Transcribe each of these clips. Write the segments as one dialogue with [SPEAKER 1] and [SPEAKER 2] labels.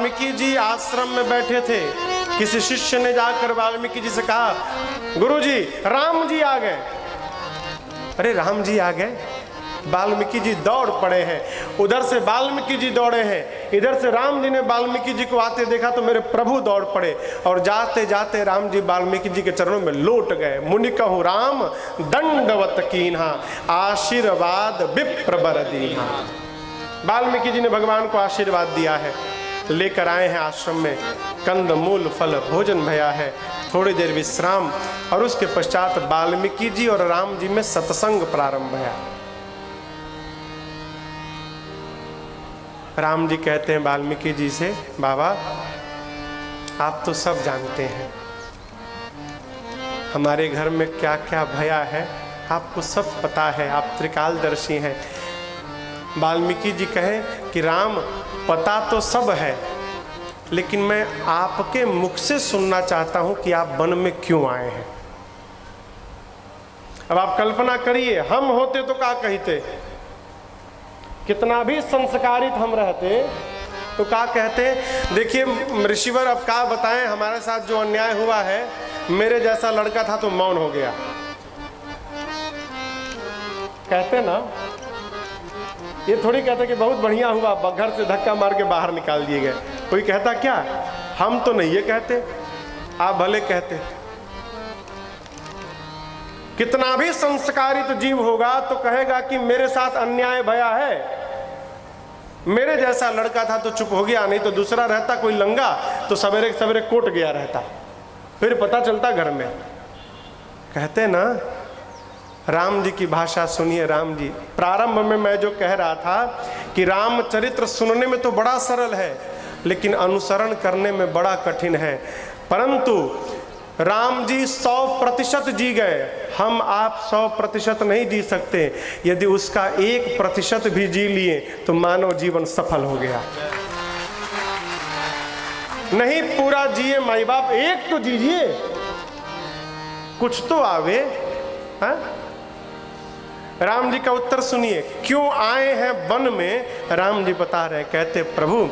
[SPEAKER 1] वाल्मीकि जी आश्रम में बैठे थे, किसी शिष्य ने जाकर वाल्मीकि जी से कहा, गुरुजी राम जी आ गए। अरे राम जी आ गए? वाल्मीकि जी दौड़ पड़े हैं। उधर से वाल्मीकि जी दौड़े हैं, इधर से राम जी ने वाल्मीकि जी को आते देखा तो मेरे प्रभु दौड़ पड़े और जाते जाते राम जी वाल्मीकि जी के चरणों में लौट गए। मुनि कहूँ राम दंडवत कीन्हा, आशीर्वाद विप्र बर दीन्हा। वाल्मीकि जी ने भगवान को आशीर्वाद दिया है, लेकर आए हैं आश्रम में, कंद मूल फल भोजन भया है, थोड़ी देर विश्राम, और उसके पश्चात वाल्मीकि जी और राम जी में सत्संग प्रारंभ भया। राम जी कहते हैं वाल्मीकि जी से, बाबा आप तो सब जानते हैं, हमारे घर में क्या क्या भया है आपको सब पता है, आप त्रिकालदर्शी हैं। वाल्मीकि जी कहें कि राम पता तो सब है, लेकिन मैं आपके मुख से सुनना चाहता हूं कि आप वन में क्यों आए हैं। अब आप कल्पना करिए, हम होते तो क्या कहते, कितना भी संस्कारित हम रहते तो क्या कहते। देखिए ऋषिवर अब क्या बताएं, हमारे साथ जो अन्याय हुआ है, मेरे जैसा लड़का था तो मौन हो गया, कहते ना। ये थोड़ी कहते कि बहुत बढ़िया हुआ, घर से धक्का मार के बाहर निकाल दिए गए। कोई कहता क्या, हम तो नहीं ये कहते, आप भले कहते। कितना भी संस्कारित जीव होगा तो कहेगा कि मेरे साथ अन्याय भया है, मेरे जैसा लड़का था तो चुप हो गया, नहीं तो दूसरा रहता कोई लंगा तो सवेरे सवेरे कोट गया रहता, फिर पता चलता घर में। कहते ना, राम जी की भाषा सुनिए। राम जी, प्रारंभ में मैं जो कह रहा था कि रामचरित्र सुनने में तो बड़ा सरल है, लेकिन अनुसरण करने में बड़ा कठिन है। परंतु राम जी 100% जी गए, हम आप 100% नहीं जी सकते। यदि उसका 1% भी जी लिए तो मानव जीवन सफल हो गया। नहीं पूरा जिए माई बाप, एक तो जीजिए, कुछ तो आवे। हा? राम जी का उत्तर सुनिए, क्यों आए हैं वन में। राम जी बता रहे, कहते प्रभु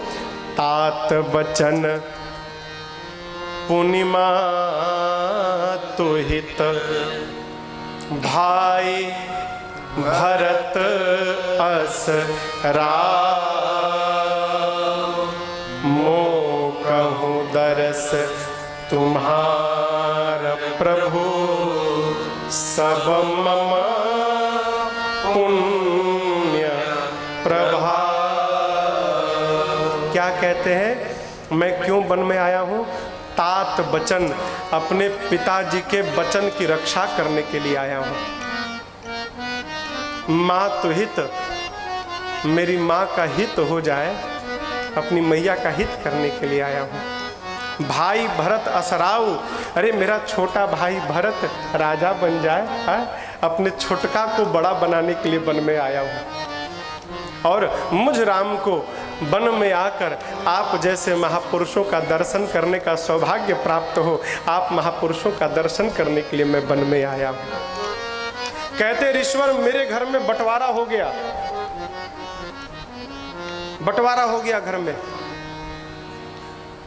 [SPEAKER 1] तात बचन पूर्णिमा तुहित, भाई भरत अस राम, मो कहूँ दरस तुम्हार प्रभु, सब मम पुण्य प्रभा। क्या कहते हैं, मैं क्यों वन में आया हूँ। तात बचन, अपने पिताजी के वचन की रक्षा करने के लिए आया हूँ। माँ तो हित, मेरी माँ का हित हो जाए, अपनी मैया का हित करने के लिए आया हूँ। भाई भरत असराऊ, अरे मेरा छोटा भाई भरत राजा बन जाए, है? अपने छोटका को बड़ा बनाने के लिए वन में आया हूँ। और मुझ राम को वन में आकर आप जैसे महापुरुषों का दर्शन करने का सौभाग्य प्राप्त हो, आप महापुरुषों का दर्शन करने के लिए मैं वन में आया हूँ। कहते ऋषिवर मेरे घर में बंटवारा हो गया, बंटवारा हो गया घर में।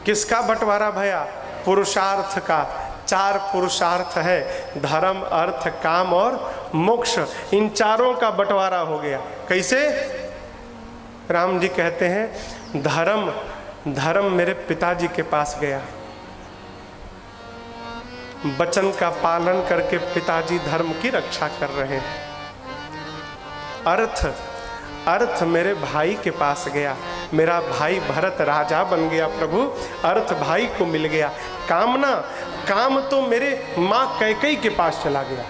[SPEAKER 1] किसका बंटवारा भया। पुरुषार्थ का। 4 पुरुषार्थ है, धर्म अर्थ काम और मोक्ष, इन चारों का बंटवारा हो गया। कैसे। राम जी कहते हैं धर्म मेरे पिताजी के पास गया, वचन का पालन करके पिताजी धर्म की रक्षा कर रहे हैं। अर्थ मेरे भाई के पास गया, मेरा भाई भरत राजा बन गया प्रभु, अर्थ भाई को मिल गया। काम तो मेरे माँ कैकेयी के पास चला गया।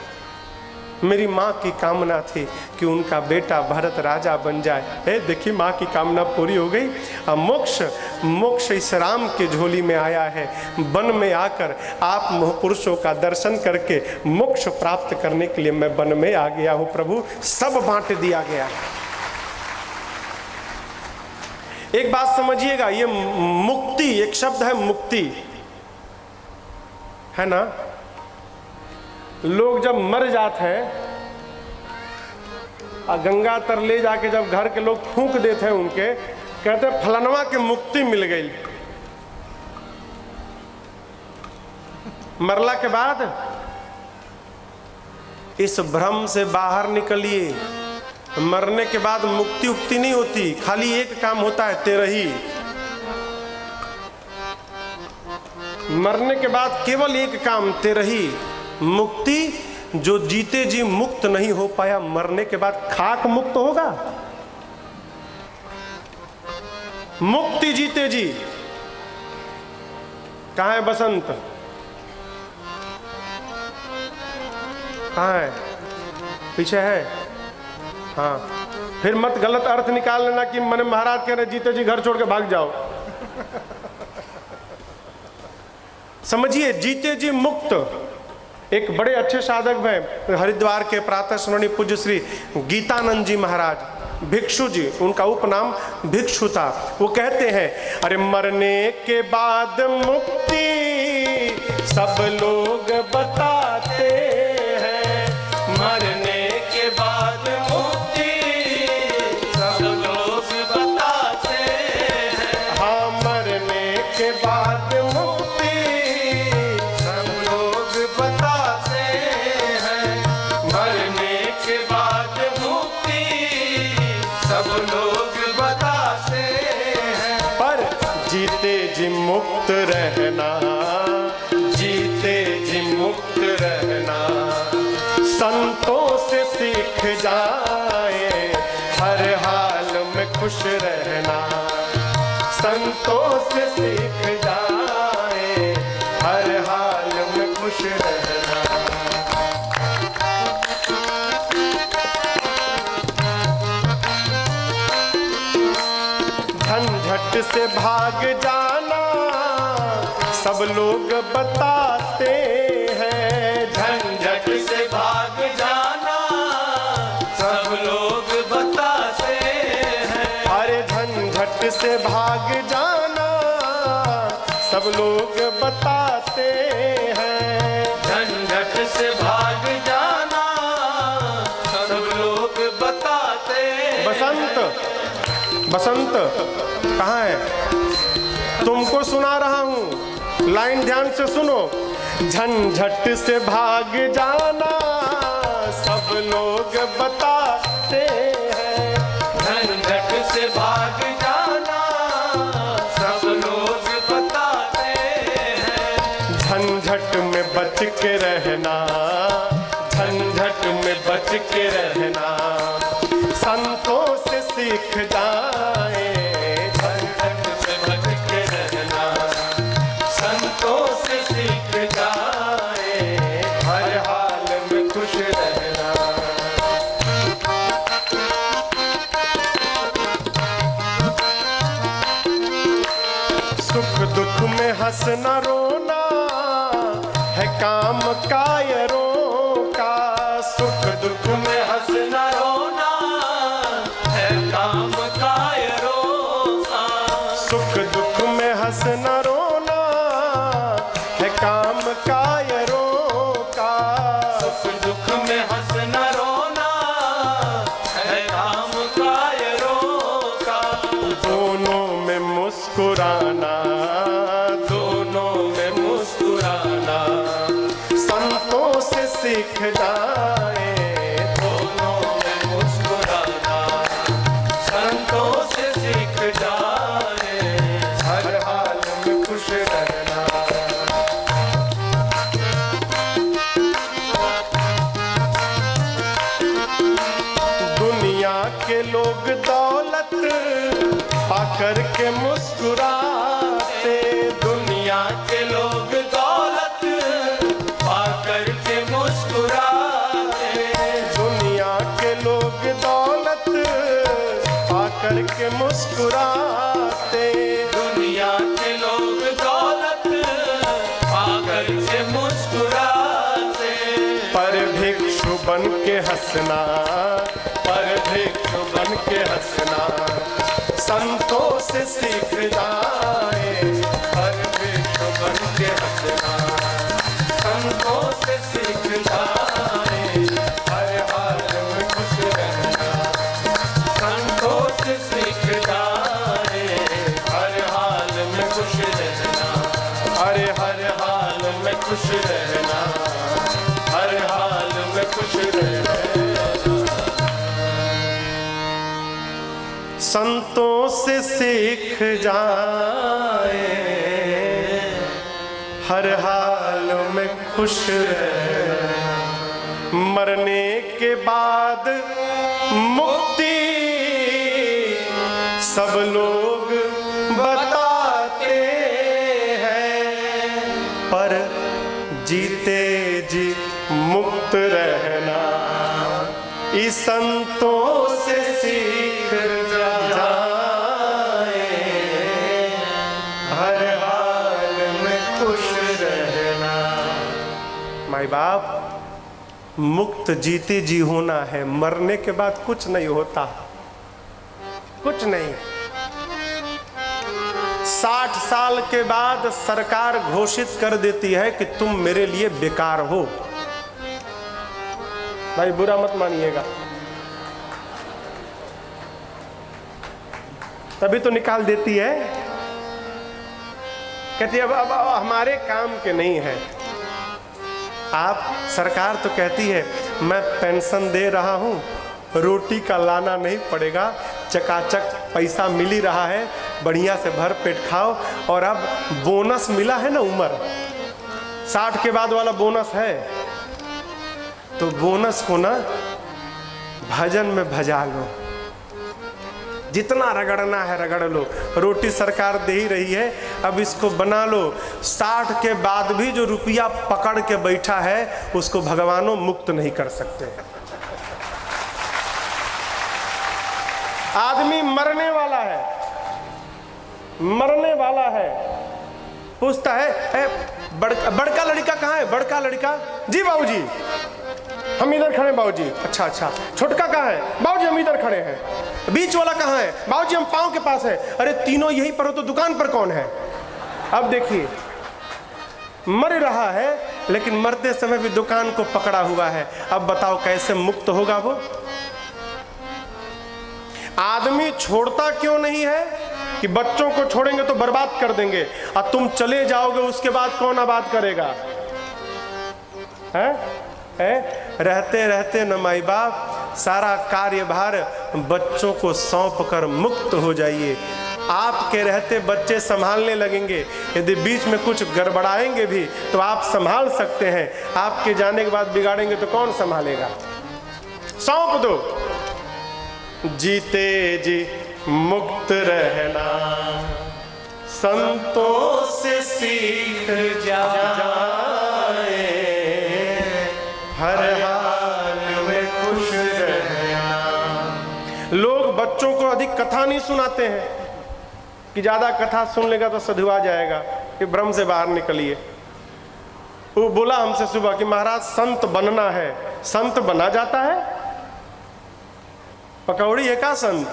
[SPEAKER 1] मेरी माँ की कामना थी कि उनका बेटा भरत राजा बन जाए। देखिए माँ की कामना पूरी हो गई। अब मोक्ष इस राम के झोली में आया है। वन में आकर आप महापुरुषों का दर्शन करके मोक्ष प्राप्त करने के लिए मैं वन में आ गया हूँ प्रभु। सब बांट दिया गया। एक बात समझिएगा, ये मुक्ति, एक शब्द है मुक्ति, है ना। लोग जब मर जाते हैं, गंगा तर ले जाके जब घर के लोग फूंक देते हैं उनके, कहते हैं फलानवा के मुक्ति मिल गई। मरला के बाद इस भ्रम से बाहर निकलिए। मरने के बाद मुक्ति उक्ति नहीं होती, खाली एक काम होता है, तेरही। मरने के बाद केवल एक काम, तेरही। मुक्ति, जो जीते जी मुक्त नहीं हो पाया, मरने के बाद खाक मुक्त होगा। मुक्ति जीते जी। कहाँ है बसंत? कहाँ है? पीछे है? हाँ, फिर मत गलत अर्थ निकाल लेना कि मैंने महाराज कह रहे जीते जी घर छोड़ के भाग जाओ। समझिए, जीते जी मुक्त। एक बड़े अच्छे साधक हैं हरिद्वार के, प्रातः स्मरणीय पूज्य श्री गीतानंद जी महाराज, भिक्षु जी, उनका उपनाम भिक्षु था। वो कहते हैं, अरे मरने के बाद मुक्ति सब लोग बताते हैं, मरने के बाद मुक्ति सब लोग बताते हैं। हाँ, मरने के बाद मुक्ति सब लोग बताते हैं, मरने के बाद मुक्ति सब लोग बताते हैं। पर जीते जी मुक्त रहना, जीते जी मुक्त रहना, संतों से सीख जाए, हर हाल में खुश रहना। संतों से सीख जाए, हर हाल में खुश रहना। झंझट से भाग जाना सब लोग बताते हैं, झंझट से भाग जाना सब लोग बताते हैं। अरे झंझट से भाग जाना सब लोग बताते हैं, झंझट से भाग जाना सब लोग बताते हैं। बसंत, बसंत कहाँ है? तुमको सुना रहा हूं, लाइन ध्यान से सुनो। झंझट से भाग जाना सब लोग बताते हैं, झंझट से भाग जाना सब लोग बताते हैं। झंझट में बच के रहना, झंझट में बच के रहना, संतों से सीख जाए, झंझट से बच के रहना, संतों से सीख जाए, हर हाल में खुश रहना। सुख दुख में हंसना रोना है काम कायरों का, सुख दुख में हंसना रोना है काम कायरों का, सुख दुख में हंसना रोना है काम कायरों का, सुख दुख में हंसना रोना है काम कायरों का। दोनों में मुस्कुराना, दोनों में मुस्कुराना, संतों से सीख जाए, दोनों में मुस्कुराना, संतों से सीख जाए, हर हाल में खुश रहना। दुनिया के लोग दौलत पाकर के मुस्कुराते, दुनिया के लोग दौलत पाकर के मुस्कुराते, दुनिया के लोग दौलत पाकर के मुस्कुराते, दुनिया के लोग दौलत पाकर के मुस्कुराते। पर भिक्षु बन के हंसना, पर भिक्षु बन के हंसना, संतों से सीख जाए, पर भिक्षु बन के हंसना, संतों से सीख जाए, हर हाल में खुश रहना, संतों से सीख जाए, हर हाल में खुश रहना, हर हाल में खुश खुश रहना, हर हाल में खुश रहना। संतों से सीख जाए, हर हाल में खुश रहना। मरने के बाद मुक्ति सब लोग बताते हैं, पर जीते जी मुक्त रहना इस संतों से सीख जाए, हर हाल में खुश रहना। माई बाप, मुक्त जीते जी होना है, मरने के बाद कुछ नहीं होता, कुछ नहीं। 60 साल के बाद सरकार घोषित कर देती है कि तुम मेरे लिए बेकार हो। भाई बुरा मत मानिएगा, तभी तो निकाल देती है, कहती है अब हमारे काम के नहीं है। आप, सरकार तो कहती है मैं पेंशन दे रहा हूं, रोटी का लाना नहीं पड़ेगा, चकाचक पैसा मिल ही रहा है, बढ़िया से भर पेट खाओ। और अब बोनस मिला है ना, उम्र 60 के बाद वाला बोनस है, तो बोनस को ना भजन में भजा लो, जितना रगड़ना है रगड़ लो। रोटी सरकार दे ही रही है, अब इसको बना लो। 60 के बाद भी जो रुपया पकड़ के बैठा है उसको भगवानों मुक्त नहीं कर सकते। आदमी मरने वाला है, मरने वाला है, पूछता है बड़का लड़का कहाँ है? बड़का लड़का जी बाबूजी हम इधर खड़े हैं बाबूजी। अच्छा अच्छा, छोटका कहाँ है? बाबूजी हम इधर खड़े हैं। बीच वाला कहाँ है? बाबूजी हम पाँव के पास है। अरे तीनों यहीं पर हो तो दुकान पर कौन है? अब देखिए, मर रहा है लेकिन मरते समय भी दुकान को पकड़ा हुआ है। अब बताओ कैसे मुक्त होगा वो? आदमी छोड़ता क्यों नहीं है कि बच्चों को छोड़ेंगे तो बर्बाद कर देंगे, और तुम चले जाओगे उसके बाद कौन आबाद करेगा? हैं? रहते रहते न माई बाप सारा कार्यभार बच्चों को सौंप कर मुक्त हो जाइए। आपके रहते बच्चे संभालने लगेंगे, यदि बीच में कुछ गड़बड़ाएंगे भी तो आप संभाल सकते हैं। आपके जाने के बाद बिगाड़ेंगे तो कौन संभालेगा? सौंप दो। जीते जी मुक्त रहना संतों से सीख जाए, हर हाल में खुश रहना। लोग बच्चों को अधिक कथा नहीं सुनाते हैं कि ज्यादा कथा सुन लेगा तो सधुआ जाएगा, ये भ्रम से बाहर निकलिए। वो बोला हमसे सुबह कि महाराज संत बनना है। संत बना जाता है? पकौड़ी है का संत?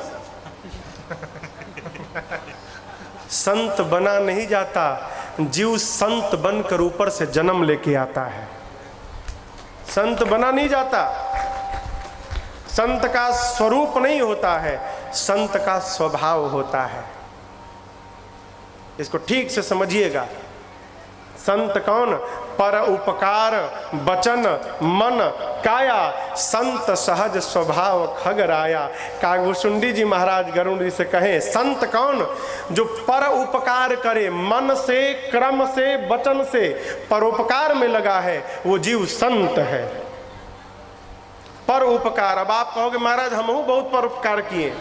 [SPEAKER 1] संत बना नहीं जाता, जीव संत बनकर ऊपर से जन्म लेके आता है। संत बना नहीं जाता। संत का स्वरूप नहीं होता है, संत का स्वभाव होता है। इसको ठीक से समझिएगा। संत कौन? पर उपकार वचन मन काया, संत सहज स्वभाव खगराया। कागभूषुंडी जी महाराज गरुड़ जी से कहें, संत कौन? जो पर उपकार करे, मन से क्रम से वचन से परोपकार में लगा है, वो जीव संत है। पर उपकार। अब आप कहोगे महाराज हम बहुत परोपकार किए,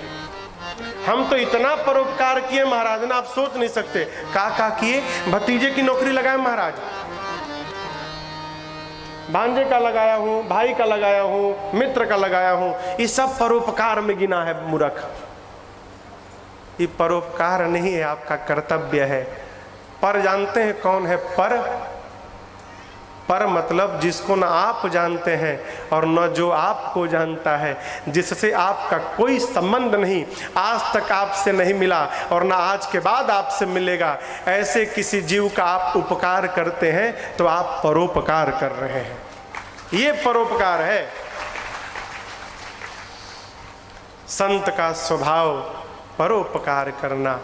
[SPEAKER 1] हम तो इतना परोपकार किए महाराज ना, आप सोच नहीं सकते। का किए? भतीजे की नौकरी लगाए महाराज, भांजे का लगाया हूं, भाई का लगाया हूं, मित्र का लगाया हूं। ये सब परोपकार में गिना है मूर्ख। ये परोपकार नहीं है, आपका कर्तव्य है। पर जानते हैं कौन है पर? पर मतलब जिसको न आप जानते हैं और न जो आपको जानता है, जिससे आपका कोई संबंध नहीं, आज तक आपसे नहीं मिला और न आज के बाद आपसे मिलेगा, ऐसे किसी जीव का आप उपकार करते हैं तो आप परोपकार कर रहे हैं। ये परोपकार है। संत का स्वभाव परोपकार करना,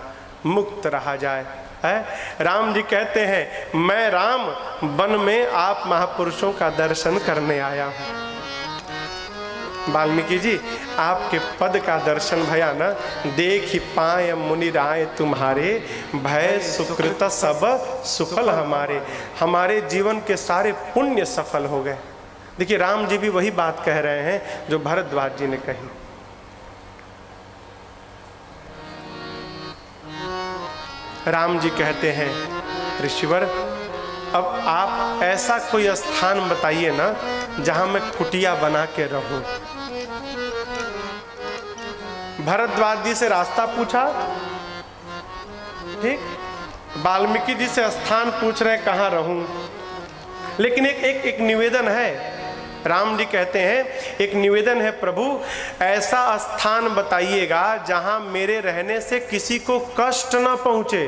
[SPEAKER 1] मुक्त रहा जाए। है। राम जी कहते हैं मैं राम वन में आप महापुरुषों का दर्शन करने आया हूँ। वाल्मीकि जी आपके पद का दर्शन भया न, देख ही पाए मुनि राय तुम्हारे, भय सुकृत सब सुफल हमारे। हमारे जीवन के सारे पुण्य सफल हो गए। देखिए राम जी भी वही बात कह रहे हैं जो भरद्वाज जी ने कही। राम जी कहते हैं ऋषिवर अब आप ऐसा कोई स्थान बताइए ना जहां मैं कुटिया बना के रहूं। भरद्वाज जी से रास्ता पूछा, ठीक, वाल्मीकि जी से स्थान पूछ रहे कहां रहूं। लेकिन एक निवेदन है। राम जी कहते हैं एक निवेदन है प्रभु, ऐसा स्थान बताइएगा जहां मेरे रहने से किसी को कष्ट ना पहुंचे।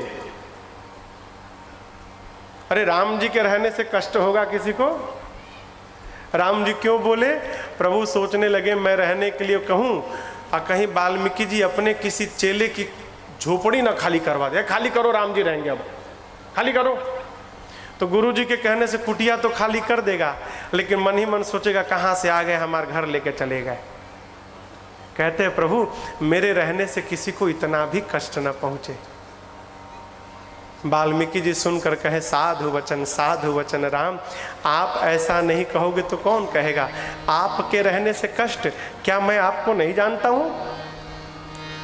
[SPEAKER 1] अरे राम जी के रहने से कष्ट होगा किसी को? राम जी क्यों बोले? प्रभु सोचने लगे मैं रहने के लिए कहूं और कहीं वाल्मीकि जी अपने किसी चेले की झोपड़ी ना खाली करवा दे। खाली करो, राम जी रहेंगे, अब खाली करो। तो गुरु जी के कहने से कुटिया तो खाली कर देगा, लेकिन मन ही मन सोचेगा कहाँ से आ गए, हमारे घर लेके चले गए। कहते हैं प्रभु मेरे रहने से किसी को इतना भी कष्ट न पहुंचे। वाल्मीकि जी सुनकर कहे साधु वचन राम, आप ऐसा नहीं कहोगे तो कौन कहेगा? आपके रहने से कष्ट, क्या मैं आपको नहीं जानता हूं?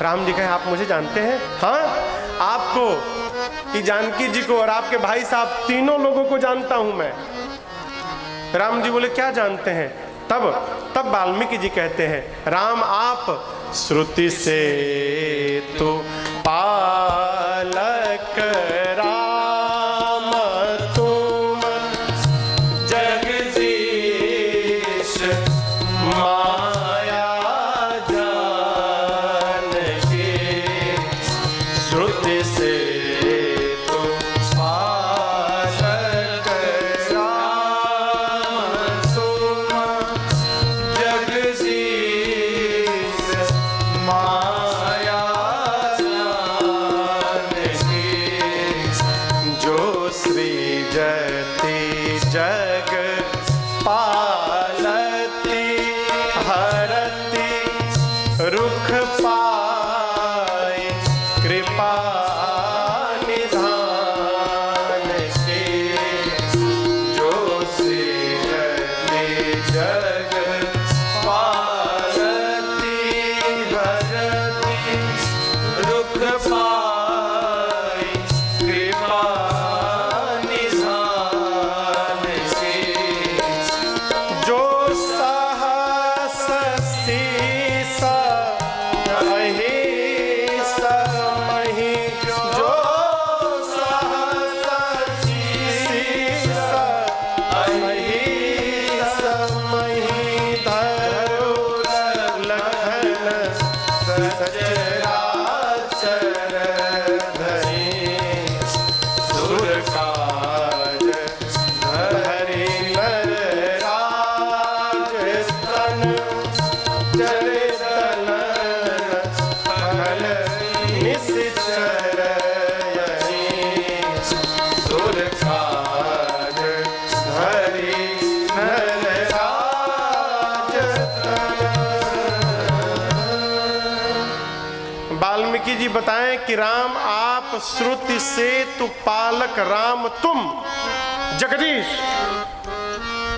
[SPEAKER 1] राम जी कहे आप मुझे जानते हैं? हाँ, आपको, जानकी जी को और आपके भाई साहब तीनों लोगों को जानता हूं मैं। राम जी बोले क्या जानते हैं? तब वाल्मीकि जी कहते हैं राम आप श्रुति से तो पालक राम तुम जगदीश माया जान के, श्रुति से तो पालक राम तुम जगदीश माया जग पालती हरती रुख पाए कृपा निधान के, जो सृजति जग पालती हरती रुख पाए कृपा वाल्मीकि जी बताएं कि राम आप श्रुति से तु पालक राम तुम जगदीश।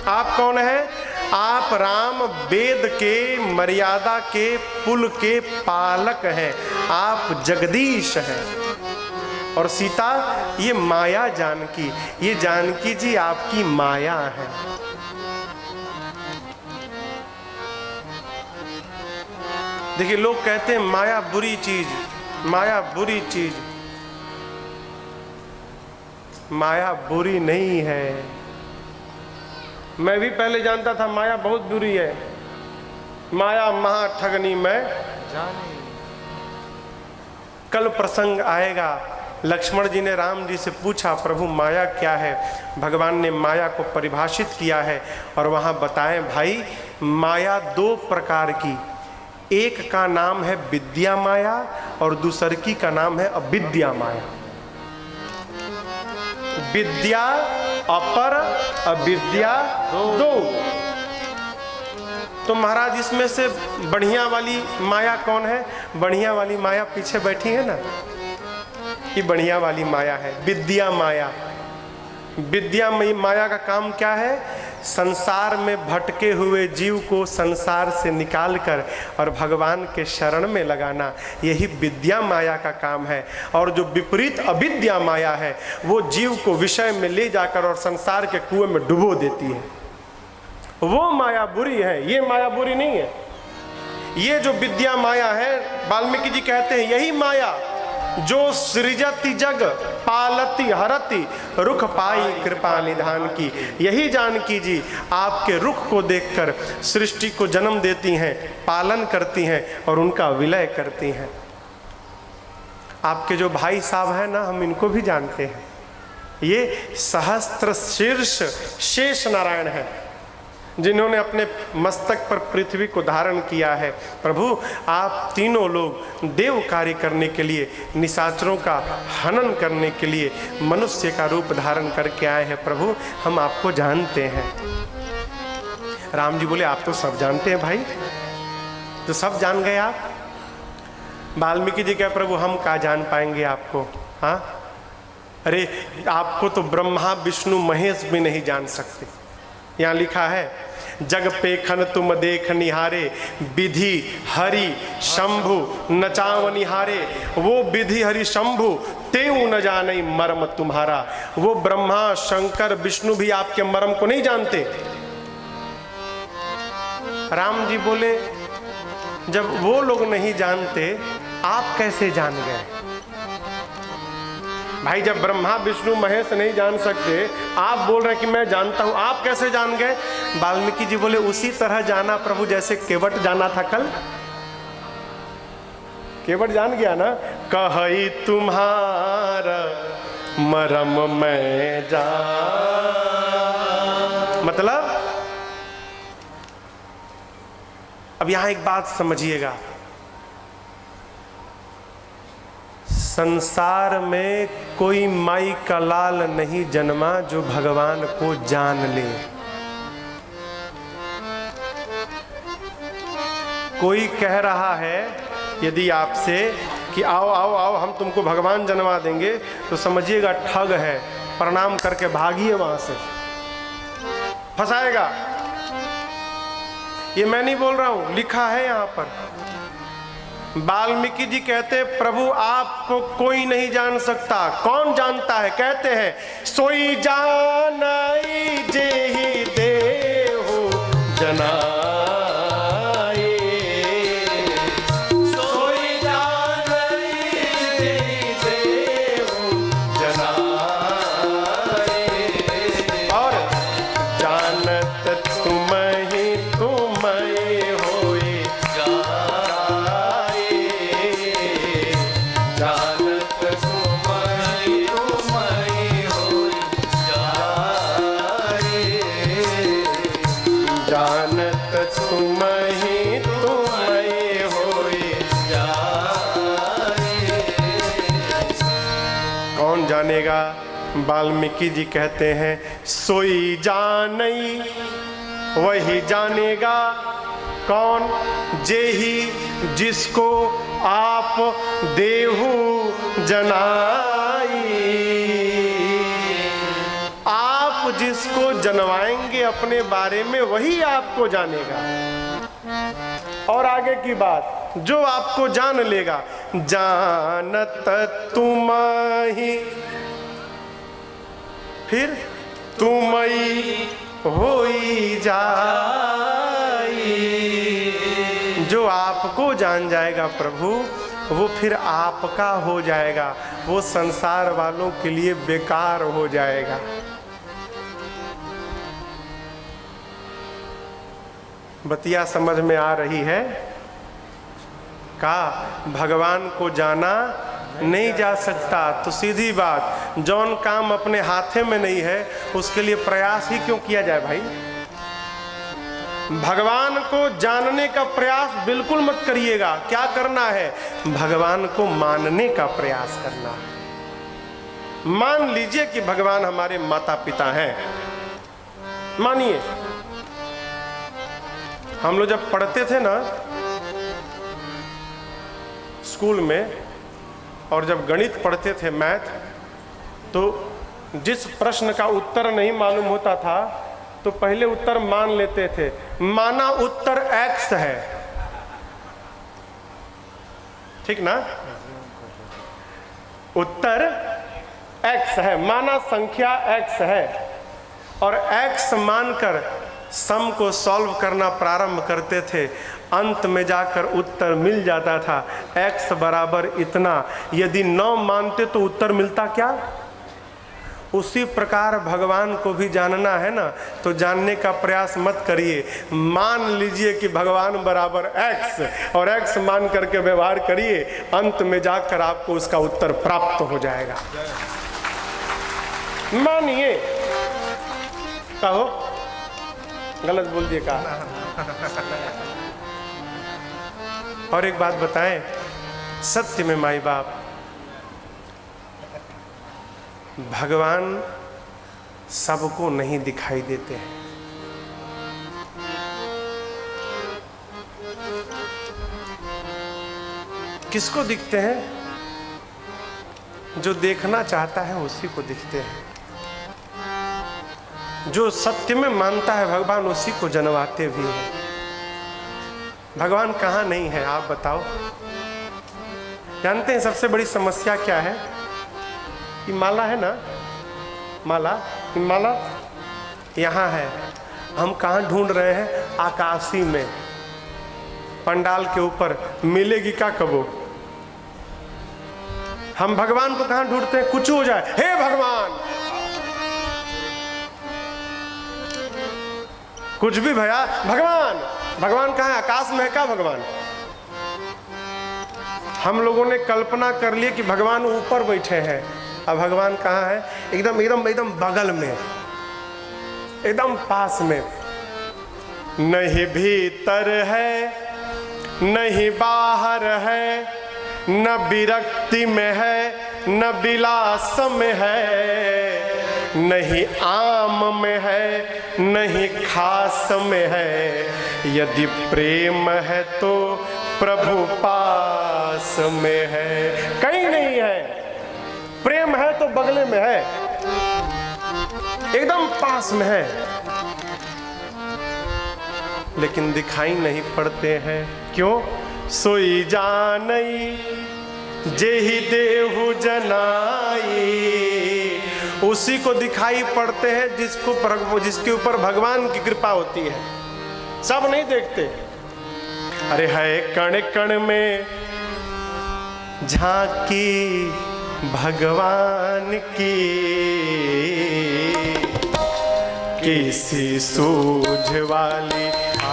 [SPEAKER 1] आप कौन है? आप राम वेद के मर्यादा के पुल के पालक हैं, आप जगदीश हैं। और सीता ये माया जानकी, ये जानकी जी आपकी माया है। देखिए लोग कहते हैं माया बुरी चीज, माया बुरी चीज। माया बुरी नहीं है। मैं भी पहले जानता था माया बहुत बुरी है। माया महा ठगनी मैं जानी। कल प्रसंग आएगा। लक्ष्मण जी ने राम जी से पूछा प्रभु माया क्या है? भगवान ने माया को परिभाषित किया है और वहां बताएं भाई माया दो प्रकार की, एक का नाम है विद्या माया और दूसर की का नाम है अविद्या माया। विद्या अपर अविद्या दो। तो महाराज इसमें से बढ़िया वाली माया कौन है? बढ़िया वाली माया पीछे बैठी है ना, ये बढ़िया वाली माया है, विद्या माया। विद्या माया का काम क्या है? संसार में भटके हुए जीव को संसार से निकालकर और भगवान के शरण में लगाना, यही विद्या माया का काम है। और जो विपरीत अविद्या माया है वो जीव को विषय में ले जाकर और संसार के कुएं में डुबो देती है। वो माया बुरी है, ये माया बुरी नहीं है। ये जो विद्या माया है, वाल्मीकि जी कहते हैं यही माया जो सृजति जग पालती हरति रुख पाई कृपा निधान की। यही जानकी जी आपके रुख को देखकर सृष्टि को जन्म देती हैं, पालन करती हैं और उनका विलय करती हैं। आपके जो भाई साहब हैं ना, हम इनको भी जानते हैं, ये सहस्त्र शीर्ष शेष नारायण हैं, जिन्होंने अपने मस्तक पर पृथ्वी को धारण किया है। प्रभु आप तीनों लोग देव कार्य करने के लिए, निशाचरों का हनन करने के लिए मनुष्य का रूप धारण करके आए हैं। प्रभु हम आपको जानते हैं। राम जी बोले आप तो सब जानते हैं भाई, तो सब जान गए आप। वाल्मीकि जी कहे प्रभु हम क्या जान पाएंगे आपको? हाँ, अरे आपको तो ब्रह्मा विष्णु महेश भी नहीं जान सकते। यहाँ लिखा है जग पेखन तुम देख निहारे, विधि हरि शंभु नचाव निहारे। वो विधि हरि शंभु तेऊ न जाने मर्म तुम्हारा। वो ब्रह्मा शंकर विष्णु भी आपके मर्म को नहीं जानते। राम जी बोले जब वो लोग नहीं जानते आप कैसे जान गए? भाई जब ब्रह्मा विष्णु महेश नहीं जान सकते, आप बोल रहे हैं कि मैं जानता हूं, आप कैसे जान गए? वाल्मीकि जी बोले उसी तरह जाना प्रभु जैसे केवट जाना था कल। केवट जान गया ना, कही तुम्हारा मरम मैं जान। मतलब अब यहां एक बात समझिएगा, संसार में कोई माई का लाल नहीं जन्मा जो भगवान को जान ले। कोई कह रहा है यदि आपसे कि आओ आओ आओ हम तुमको भगवान जन्मा देंगे, तो समझिएगा ठग है, प्रणाम करके भागिए वहां से, फंसाएगा। ये मैं नहीं बोल रहा हूं, लिखा है यहां पर। वाल्मीकि जी कहते प्रभु आपको कोई नहीं जान सकता। कौन जानता है? कहते हैं सोई जानई जेहि देहु जनाए। सोई जानई जेहि देहु जनाए। और जानत तुम्हि तुम्हि होई जानेगा। वाल्मीकि जी कहते हैं सोई जानई, वही जानेगा। कौन? जेहि जिसको आप देहु जनाई। आप जिसको जनवाएंगे अपने बारे में वही आपको जानेगा। और आगे की बात, जो आपको जान लेगा, जानत तुम्हि फिर तुम्हि होई जाई। जो आपको जान जाएगा प्रभु, वो फिर आपका हो जाएगा, वो संसार वालों के लिए बेकार हो जाएगा। बतिया समझ में आ रही है? का भगवान को जाना नहीं जा सकता, तो सीधी बात, जौन काम अपने हाथे में नहीं है उसके लिए प्रयास ही क्यों किया जाए भाई? भगवान को जानने का प्रयास बिल्कुल मत करिएगा। क्या करना है? भगवान को मानने का प्रयास करना है। मान लीजिए कि भगवान हमारे माता पिता हैं, मानिए। हम लोग जब पढ़ते थे ना स्कूल में, और जब गणित पढ़ते थे, मैथ, तो जिस प्रश्न का उत्तर नहीं मालूम होता था तो पहले उत्तर मान लेते थे। माना उत्तर x है, ठीक ना? उत्तर x है, माना संख्या x है, और x मानकर सम को सॉल्व करना प्रारंभ करते थे। अंत में जाकर उत्तर मिल जाता था, x बराबर इतना। यदि 9 मानते तो उत्तर मिलता क्या? उसी प्रकार भगवान को भी जानना है ना, तो जानने का प्रयास मत करिए। मान लीजिए कि भगवान बराबर x, और x मान करके व्यवहार करिए, अंत में जाकर आपको उसका उत्तर प्राप्त हो जाएगा। मानिए, कहो, गलत बोल दिए कहा। और एक बात बताएं, सत्य में माई बाप, भगवान सबको नहीं दिखाई देते हैं। किसको दिखते हैं? जो देखना चाहता है उसी को दिखते हैं। जो सत्य में मानता है भगवान उसी को जन्माते भी हैं। भगवान कहाँ नहीं है आप बताओ? जानते हैं सबसे बड़ी समस्या क्या है? ये माला है ना, माला यहाँ है, हम कहाँ ढूंढ रहे हैं? आकाशी में, पंडाल के ऊपर। मिलेगी क्या कबो? हम भगवान को कहाँ ढूंढते हैं? कुछ हो जाए, हे भगवान, कुछ भी भैया, भगवान कहाँ है? आकाश में है क्या भगवान? हम लोगों ने कल्पना कर ली कि भगवान ऊपर बैठे हैं, अब भगवान कहाँ है? एकदम बगल में, एकदम पास में। नहीं भीतर है, नहीं बाहर है, न विरक्ति में है, न विलास में है, नहीं आम में है, नहीं खास में है। यदि प्रेम है तो प्रभु पास में है, कहीं नहीं है। प्रेम है तो बगले में है, एकदम पास में है, लेकिन दिखाई नहीं पड़ते हैं। क्यों? सोई जानई जेहि देहु जनाई। उसी को दिखाई पड़ते हैं जिसके ऊपर भगवान की कृपा होती है। सब नहीं देखते। अरे है कण कण में झांकी भगवान की, किसी सूझ वाली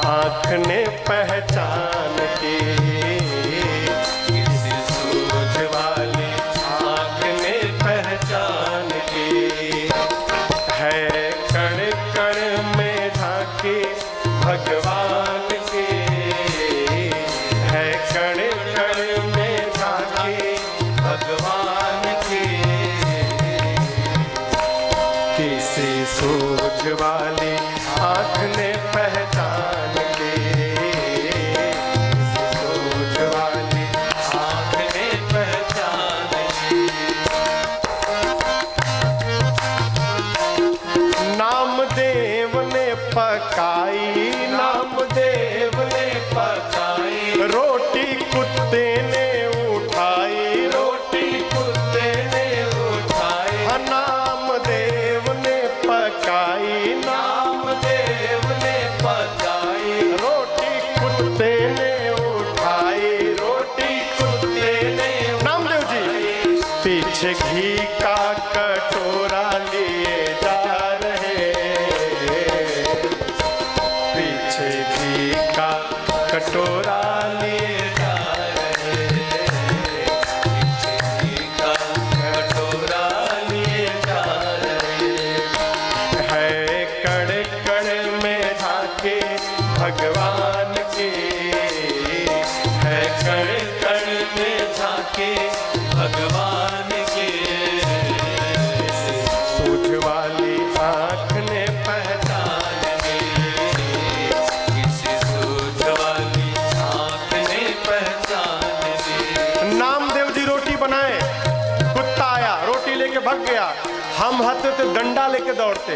[SPEAKER 1] आँख ने पहचान के, किसी सूझ वाली आँख ने पहचान के। है कण कण में झांके भगवान के, है कण कण में झांके भगवान के, किसी सूझ वाली आँख ने पहचान के, सूझ वाली आँख ने पहचान के। नामदेव ने पकाई, नामदेव ने पकाई, रोटी कुत्ते ने उठाई, रोटी कुत्ते ने उठाई। नामदेव ने पकाई, नामदेव ने पकाई, रोटी कुत्ते ने उठाई, रोटी कुत्ते ने। नामदेव जी पीछे घी का कटोरा लिए जा रहे, पीछे घी का कटोरा लिए जा रहे, पीछे घी का कटोरा लिए जा रहे। है कण कण में झांके भगवान के, है कण कण में झांके भगवान के। हम होते तो डंडा लेके दौड़ते,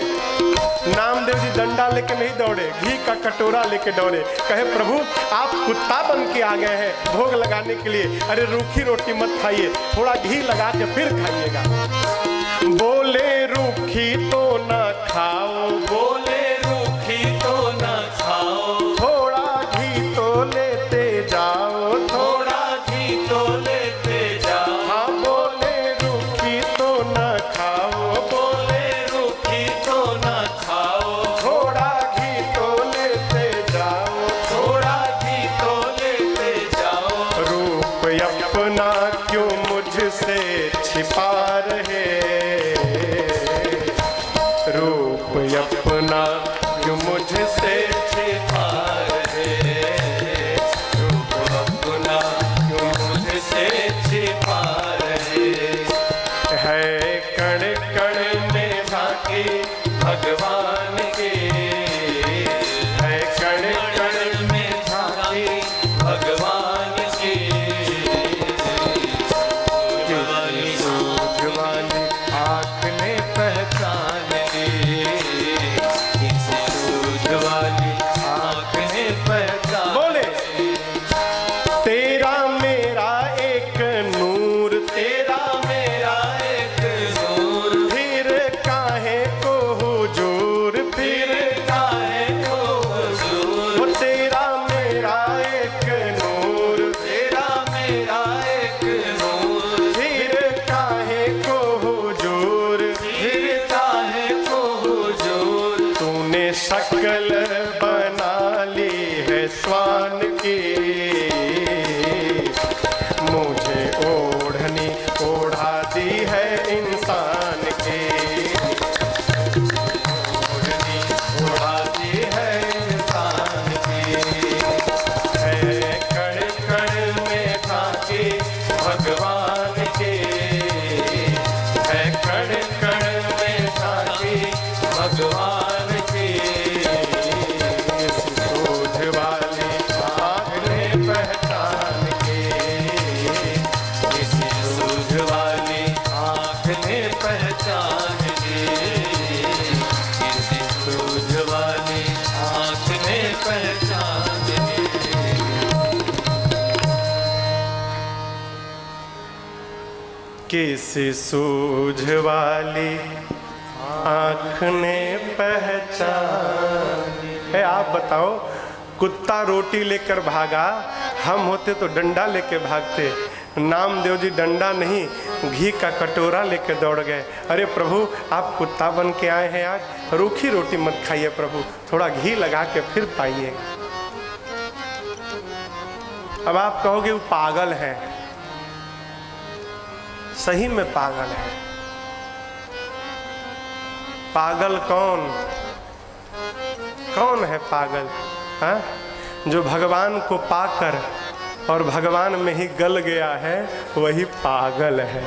[SPEAKER 1] नामदेव जी डंडा लेके नहीं दौड़े, घी का कटोरा लेके दौड़े। कहे प्रभु आप कुत्ता बन के आ गए हैं भोग लगाने के लिए, अरे रूखी रोटी मत खाइए, थोड़ा घी लगा के फिर खाइएगा। बोले रूखी तो ना खाओ,
[SPEAKER 2] बोले रूखी तो ना खाओ,
[SPEAKER 1] थोड़ा घी तो लेते जाओ,
[SPEAKER 2] थोड़ा घी तो लेते जाओ।
[SPEAKER 1] हाँ बोले रूखी तो ना खाओ,
[SPEAKER 2] बोले रूखी तो ना खाओ,
[SPEAKER 1] थोड़ा घी तो लेते जाओ,
[SPEAKER 2] थोड़ा घी तो लेते जाओ।
[SPEAKER 1] रूप अपना क्यों मुझसे छिपा रहे, रूप अपना क्यों मुझसे
[SPEAKER 2] छिपा रहे, रूप अपना क्यों मुझसे छिपा रहे।
[SPEAKER 1] है कण कण में
[SPEAKER 2] झांकी भगवान की,
[SPEAKER 1] है कण
[SPEAKER 2] कण में झांकी भगवान की।
[SPEAKER 1] सूझ वाली
[SPEAKER 2] आँख ने पहचान ली, किसी सूझ वाली आँख ने पहचान।
[SPEAKER 1] बोले तेरा मेरा एक नूर,
[SPEAKER 2] तेरा मेरा एक नूर,
[SPEAKER 1] फिर काहे को हुजूर,
[SPEAKER 2] फिर काहे को हुजूर।
[SPEAKER 1] वो तेरा मेरा एक नूर,
[SPEAKER 2] तेरा मेरा एक नूर,
[SPEAKER 1] फिर काहे को हुजूर,
[SPEAKER 2] फिर काहे को हुजूर।
[SPEAKER 1] तूने शक्ल बना ली है स्वान की, मुझे ओढ़नी ओढ़ा दी है इंसान की,
[SPEAKER 2] ओढ़नी उड़ाती है इंसान की।
[SPEAKER 1] है
[SPEAKER 2] कण कण में झांकी भगवान की, है कण कण में झांकी भगवान की।
[SPEAKER 1] सूझ वाली आँख ने पहचान की,
[SPEAKER 2] किसी सूझ वाली आँख ने पहचान ली, किसी सूझ वाली आँख ने पहचान ली।
[SPEAKER 1] किसी सूझ वाली आँख ने पहचान है। आप बताओ, कुत्ता रोटी लेकर भागा, हम होते तो डंडा लेके भागते। नामदेव जी डंडा नहीं घी का कटोरा लेके दौड़ गए। अरे प्रभु आप कुत्ता बन के आए हैं, आज रूखी रोटी मत खाइए प्रभु, थोड़ा घी लगा के फिर पाइएगा। अब आप कहोगे वो पागल है, सही में पागल है। पागल कौन, कौन है पागल? हाँ, जो भगवान को पाकर और भगवान में ही गल गया है वही पागल है।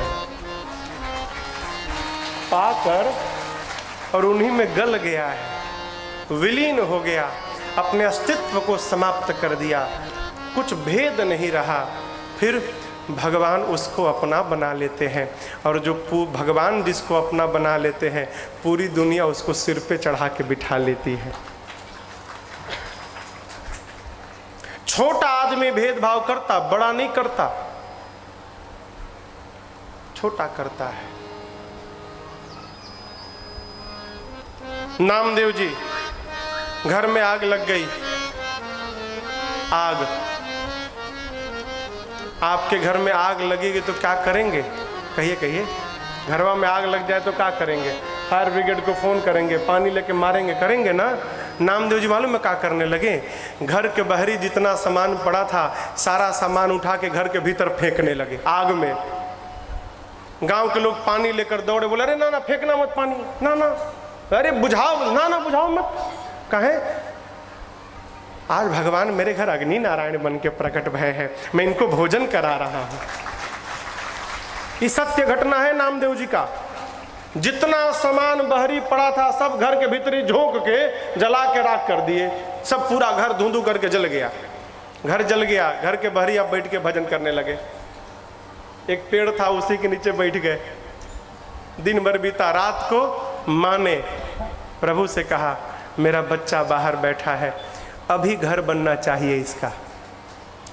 [SPEAKER 1] पाकर और उन्हीं में गल गया है, विलीन हो गया, अपने अस्तित्व को समाप्त कर दिया, कुछ भेद नहीं रहा। फिर भगवान उसको अपना बना लेते हैं, और जो भगवान जिसको अपना बना लेते हैं पूरी दुनिया उसको सिर पे चढ़ा के बिठा लेती है। छोटा आदमी भेदभाव करता, बड़ा नहीं करता, छोटा करता है। नामदेव जी घर में आग लग गई, आग, आपके घर में आग लगेगी तो क्या करेंगे? कहिए कहिए, घरवा में आग लग जाए तो क्या करेंगे? फायर ब्रिगेड को फोन करेंगे, पानी लेके मारेंगे, करेंगे ना? नामदेव जी मालूम है क्या करने लगे? घर के बाहरी जितना सामान पड़ा था सारा सामान उठा के घर के भीतर फेंकने लगे आग में। गांव के लोग पानी लेकर दौड़े, बोले अरे ना ना फेंकना मत पानी, ना ना, अरे बुझाओ, ना ना बुझाओ मत। कहें आज भगवान मेरे घर अग्नि नारायण बन के प्रकट भय है, मैं इनको भोजन करा रहा हूं। ये सत्य घटना है नामदेव जी का। जितना सामान बहरी पड़ा था सब घर के भीतरी झोंक के जला के राख कर दिए, सब पूरा घर धुंधु करके जल गया, घर जल गया। घर के बहरी अब बैठ के भजन करने लगे। एक पेड़ था उसी के नीचे बैठ गए, दिन भर बीता, रात को माँ ने प्रभु से कहा मेरा बच्चा बाहर बैठा है, अभी घर बनना चाहिए इसका।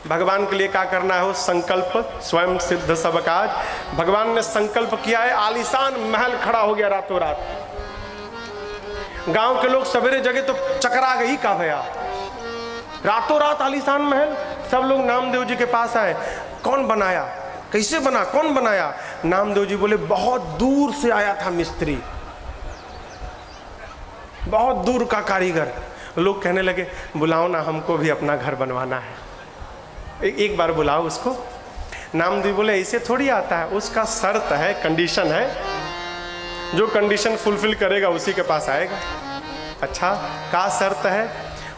[SPEAKER 1] भगवान के लिए क्या करना है? वो संकल्प स्वयं सिद्ध सब काज। भगवान ने संकल्प किया है, आलीशान महल खड़ा हो गया रातों रात। गांव के लोग सवेरे जगे तो चकरा गई का भया, रातों रात आलीशान महल। सब लोग नामदेव जी के पास आए, कौन बनाया, कैसे बना, कौन बनाया? नामदेव जी बोले बहुत दूर से आया था मिस्त्री, बहुत दूर का कारीगर। लोग कहने लगे बुलाओ ना, हमको भी अपना घर बनवाना है, एक बार बुलाओ उसको। नामदेव बोले ऐसे थोड़ी आता है, उसका शर्त है, कंडीशन है, जो कंडीशन फुलफिल करेगा उसी के पास आएगा। अच्छा, क्या शर्त है?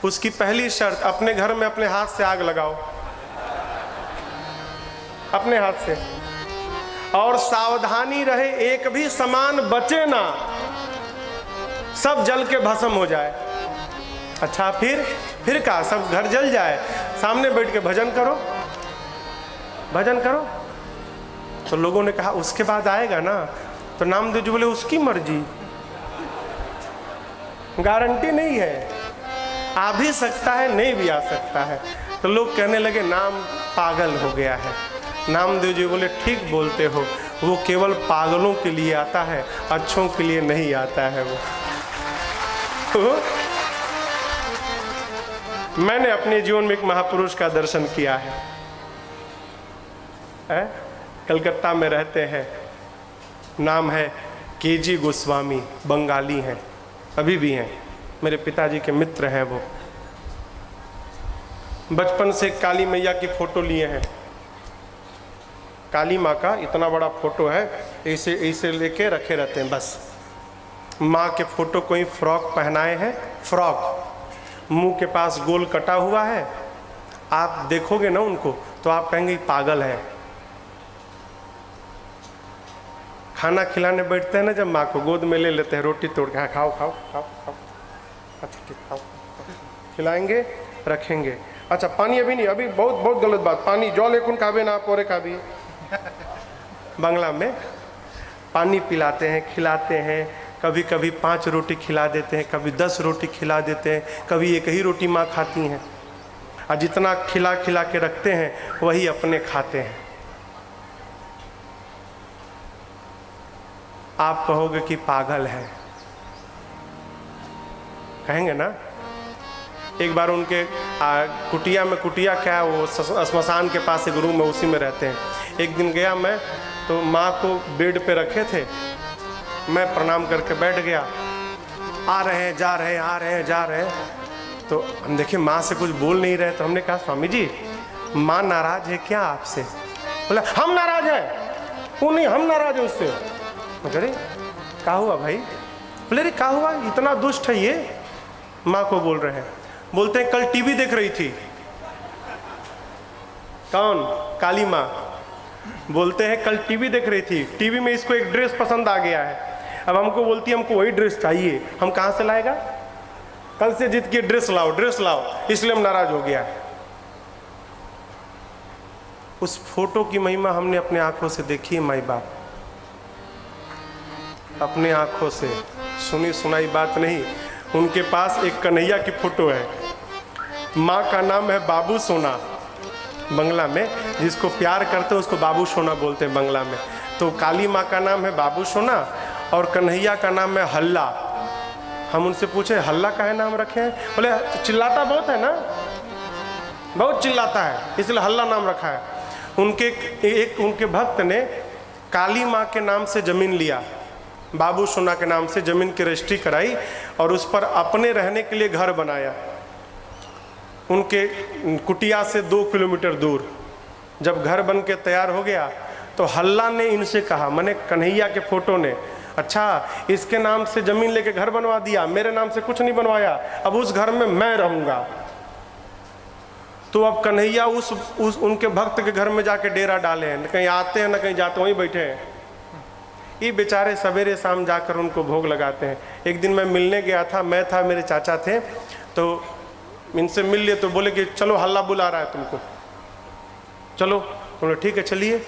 [SPEAKER 1] उसकी पहली शर्त, अपने घर में अपने हाथ से आग लगाओ, अपने हाथ से, और सावधानी रहे एक भी सामान बचे ना, सब जल के भस्म हो जाए। अच्छा, फिर क्या? सब घर जल जाए, सामने बैठ के भजन करो, भजन करो। तो लोगों ने कहा उसके बाद आएगा ना? तो नामदेव जी बोले उसकी मर्जी, गारंटी नहीं है, आ भी सकता है, नहीं भी आ सकता है। तो लोग कहने लगे नाम पागल हो गया है। नामदेव जी बोले ठीक बोलते हो, वो केवल पागलों के लिए आता है, अच्छों के लिए नहीं आता है वो। तो मैंने अपने जीवन में एक महापुरुष का दर्शन किया है, कलकत्ता में रहते हैं, नाम है केजी गोस्वामी, बंगाली हैं, अभी भी हैं, मेरे पिताजी के मित्र हैं। वो बचपन से काली मैया की फोटो लिए हैं, काली माँ का इतना बड़ा फोटो है, ऐसे ऐसे लेके रखे रहते हैं। बस माँ के फोटो को ही फ्रॉक पहनाए हैं, फ्रॉक, मुंह के पास गोल कटा हुआ है। आप देखोगे ना उनको तो आप कहेंगे पागल है। खाना खिलाने बैठते हैं ना, जब माँ को गोद में ले लेते हैं, रोटी तोड़ के खाओ खाओ खाओ खाओ, अच्छा ठीक खाओ, खिलाएंगे, रखेंगे। अच्छा पानी अभी नहीं, अभी बहुत बहुत गलत बात, पानी जौ लेकुन खाबे ना पोरे खाबी। बांग्ला में पानी पिलाते हैं, खिलाते हैं, कभी कभी 5 रोटी खिला देते हैं, कभी 10 रोटी खिला देते हैं, कभी एक ही रोटी माँ खाती हैं, और जितना खिला खिला के रखते हैं वही अपने खाते हैं। आप कहोगे कि पागल है, कहेंगे ना। एक बार उनके कुटिया में, कुटिया क्या है वो, श्मशान के पास एक रूम है, उसी में रहते हैं। एक दिन गया मैं, तो माँ को बेड पे रखे थे, मैं प्रणाम करके बैठ गया, आ रहे हैं जा रहे हैं, आ रहे हैं जा रहे हैं। तो हम देखे माँ से कुछ बोल नहीं रहे, तो हमने कहा स्वामी जी माँ नाराज है क्या आपसे? बोला हम नाराज हैं। वो नहीं, हम नाराज है उससे। अरे क्या हुआ भाई? बोले अरे क्या हुआ, इतना दुष्ट है ये? माँ को बोल रहे हैं, बोलते हैं कल टीवी देख रही थी। कौन? काली माँ। बोलते हैं कल टीवी देख रही थी, टीवी में इसको एक ड्रेस पसंद आ गया है, अब हमको बोलती है हमको वही ड्रेस चाहिए। हम कहाँ से लाएगा? कल से जीत के ड्रेस लाओ, ड्रेस लाओ, इसलिए हम नाराज हो गया है। उस फोटो की महिमा हमने अपने आंखों से देखी है, माई बाप, अपने आंखों से, सुनी सुनाई बात नहीं। उनके पास एक कन्हैया की फोटो है, माँ का नाम है बाबू सोना, बंगला में जिसको प्यार करते हैं उसको बाबू सोना बोलते हैं बंगला में। तो काली माँ का नाम है बाबू सोना और कन्हैया का नाम है हल्ला। हम उनसे पूछे हल्ला काहे नाम रखे हैं? बोले चिल्लाता बहुत है ना, बहुत चिल्लाता है, इसलिए हल्ला नाम रखा है। उनके भक्त ने काली माँ के नाम से जमीन लिया, बाबू सोना के नाम से जमीन की रजिस्ट्री कराई और उस पर अपने रहने के लिए घर बनाया, उनके कुटिया से 2 किलोमीटर दूर। जब घर बन के तैयार हो गया तो हल्ला ने इनसे कहा, मैंने कन्हैया के फोटो ने, अच्छा इसके नाम से जमीन लेके घर बनवा दिया, मेरे नाम से कुछ नहीं बनवाया, अब उस घर में मैं रहूँगा। तो अब कन्हैया उस उनके भक्त के घर में जाके डेरा डाले हैं, कहीं आते हैं ना कहीं जाते, वहीं बैठे हैं। ये बेचारे सवेरे शाम जाकर उनको भोग लगाते हैं। एक दिन मैं मिलने गया था, मैं था, मेरे चाचा थे, तो इनसे मिल लिए तो बोले कि चलो हल्ला बुला रहा है तुमको, चलो। बोले ठीक है चलिए।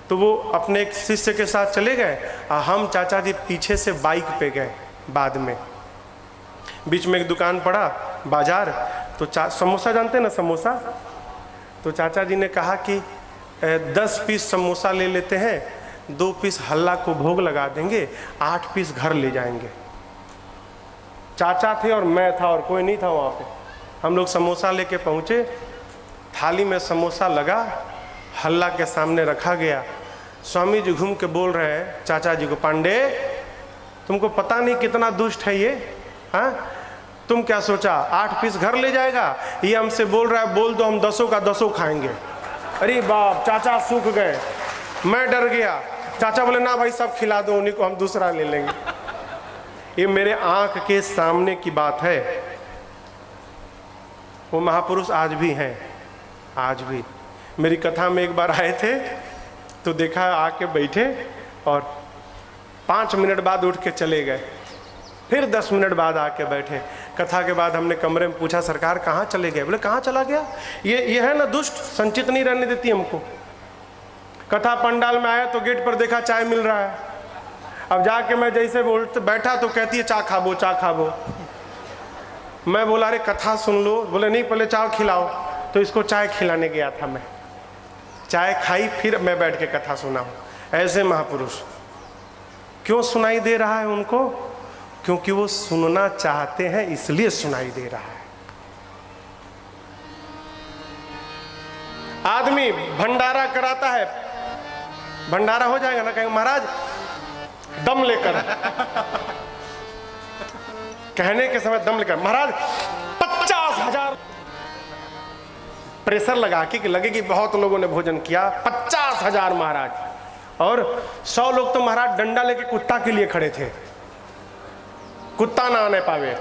[SPEAKER 1] तो वो अपने एक शिष्य के साथ चले गए और हम चाचा जी पीछे से बाइक पे गए। बाद में बीच में एक दुकान पड़ा बाजार, तो समोसा जानते हैं ना समोसा, तो चाचा जी ने कहा कि 10 पीस समोसा ले लेते हैं, 2 पीस हल्ला को भोग लगा देंगे, 8 पीस घर ले जाएंगे। चाचा थे और मैं था और कोई नहीं था वहाँ पे। हम लोग समोसा लेके पहुँचे, थाली में समोसा लगा, हल्ला के सामने रखा गया। स्वामी जी घूम के बोल रहे हैं चाचा जी को, पांडे तुमको पता नहीं कितना दुष्ट है ये, हाँ तुम क्या सोचा 8 पीस घर ले जाएगा, ये हमसे बोल रहा है बोल दो हम 10 का 10 खाएंगे। अरे बाप, चाचा सूख गए, मैं डर गया। चाचा बोले ना भाई सब खिला दो, उन्हीं को हम दूसरा ले लेंगे। ये मेरे आंख के सामने की बात है। वो महापुरुष आज भी हैं, आज भी। मेरी कथा में एक बार आए थे तो देखा आके बैठे और 5 मिनट बाद उठ के चले गए, फिर 10 मिनट बाद आके बैठे। कथा के बाद हमने कमरे में पूछा सरकार कहाँ चले गए? बोले कहाँ चला गया, ये है ना दुष्ट, संचित नहीं रहने देती हमको। कथा पंडाल में आया तो गेट पर देखा चाय मिल रहा है। अब जाके मैं जैसे बोलते बैठा तो कहती है चा खाबो चा खाबो। मैं बोला अरे कथा सुन लो, बोले नहीं पहले चाय खिलाओ। तो इसको चाय खिलाने गया था मैं, चाय खाई फिर मैं बैठ के कथा सुना हूँ। ऐसे महापुरुष क्यों सुनाई दे रहा है उनको? क्योंकि वो सुनना चाहते हैं इसलिए सुनाई दे रहा है। आदमी भंडारा कराता है, भंडारा हो जाएगा ना, कहेंगे महाराज दम लेकर कहने के समय दम लेकर महाराज 50,000 प्रेशर लगा के कि लगे कि बहुत लोगों ने भोजन किया, 50,000 महाराज। और 100 लोग तो महाराज डंडा लेके कुत्ता के लिए खड़े थे, कुत्ता ना आने पावे।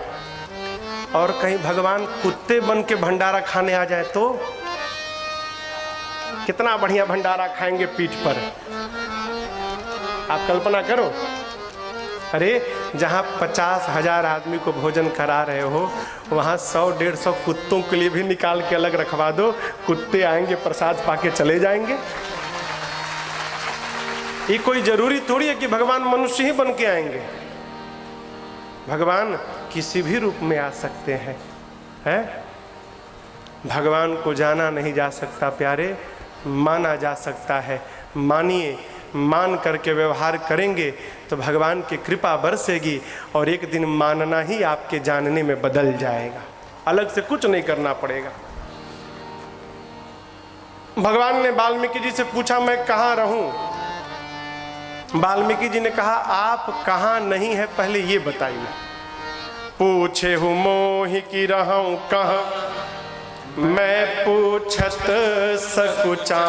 [SPEAKER 1] और कहीं भगवान कुत्ते बन के भंडारा खाने आ जाए तो कितना बढ़िया भंडारा खाएंगे पीठ पर। आप कल्पना करो, अरे जहां 50,000 आदमी को भोजन करा रहे हो वहां 100-150 कुत्तों के लिए भी निकाल के अलग रखवा दो, कुत्ते आएंगे प्रसाद पाके चले जाएंगे। ये कोई जरूरी थोड़ी है कि भगवान मनुष्य ही बन के आएंगे। भगवान किसी भी रूप में आ सकते हैं, हैं? भगवान को जाना नहीं जा सकता प्यारे, माना जा सकता है। मानिए, मान करके व्यवहार करेंगे तो भगवान की कृपा बरसेगी और एक दिन मानना ही आपके जानने में बदल जाएगा, अलग से कुछ नहीं करना पड़ेगा। भगवान ने वाल्मीकि जी से पूछा मैं कहाँ रहूं? वाल्मीकि जी ने कहा आप कहाँ नहीं है पहले ये बताइए। पूछे हूँ मोहि की रहूं कहाँ, मैं पूछत सकुचा,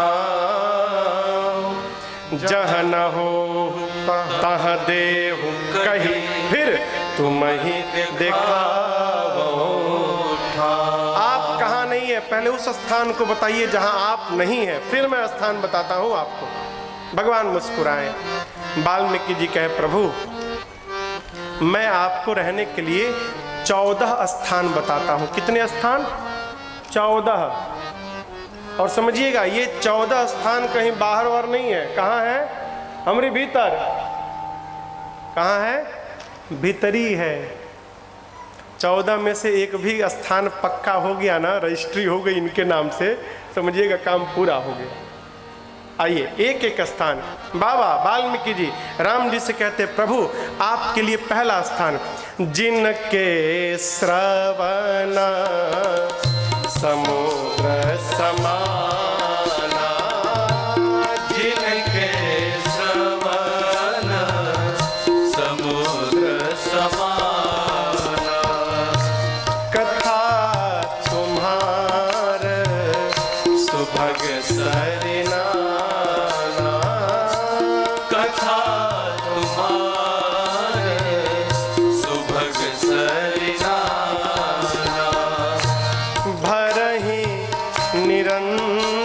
[SPEAKER 1] जह न हो तह देहु कहीं, फिर तुम ही दिखाओ। आप कहाँ नहीं है पहले उस स्थान को बताइए जहां आप नहीं है, फिर मैं स्थान बताता हूं आपको। भगवान मुस्कुराए। वाल्मीकि जी कहे प्रभु मैं आपको रहने के लिए 14 स्थान बताता हूं। कितने स्थान? 14। और समझिएगा ये 14 स्थान कहीं बाहर और नहीं है। कहाँ है? हमारे भीतर। कहाँ है? भीतरी है। 14 में से एक भी स्थान पक्का हो गया ना, रजिस्ट्री हो गई इनके नाम से, समझिएगा काम पूरा हो गया। आइए एक एक स्थान। बाबा वाल्मीकि जी राम जी से कहते प्रभु आपके लिए पहला स्थान, जिनके श्रवण समुद्र समाना,
[SPEAKER 2] जिनके श्रवण समुद्र समाना,
[SPEAKER 1] कथा तुम्हार सुभग सरिना,
[SPEAKER 2] कथा तुम्हारे सुभग सरिना,
[SPEAKER 1] भरहि निरंतर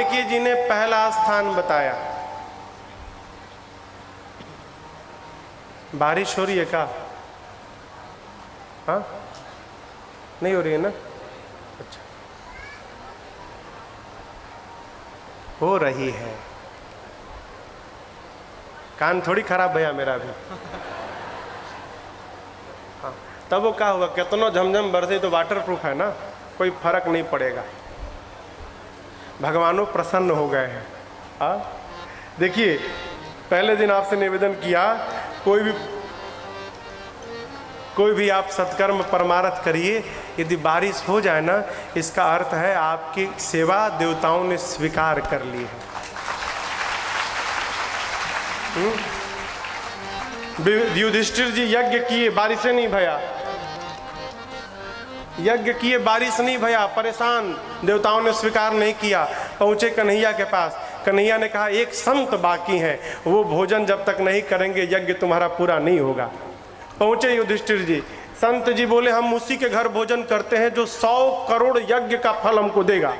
[SPEAKER 1] वाल्मीकि जी ने पहला स्थान बताया। बारिश हो रही है क्या? हाँ, नहीं हो रही है ना? अच्छा, हो रही है। कान थोड़ी खराब भैया मेरा भी। हाँ, तब वो क्या होगा, कितनो झमझम बरसे तो वाटर प्रूफ है ना, कोई फर्क नहीं पड़ेगा। भगवानों प्रसन्न हो गए हैं। हाँ, देखिए पहले दिन आपसे निवेदन किया, कोई भी आप सत्कर्म परमारथ करिए, यदि बारिश हो जाए ना, इसका अर्थ है आपकी सेवा देवताओं ने स्वीकार कर ली है। युधिष्ठिर जी यज्ञ किए, बारिशें नहीं भया, यज्ञ किए, बारिश नहीं भया, परेशान, देवताओं ने स्वीकार नहीं किया। पहुंचे कन्हैया के पास, कन्हैया ने कहा एक संत बाकी हैं, वो भोजन जब तक नहीं करेंगे यज्ञ तुम्हारा पूरा नहीं होगा। पहुंचे युधिष्ठिर जी, संत जी बोले हम उसी के घर भोजन करते हैं जो 100 करोड़ यज्ञ का फल हमको देगा।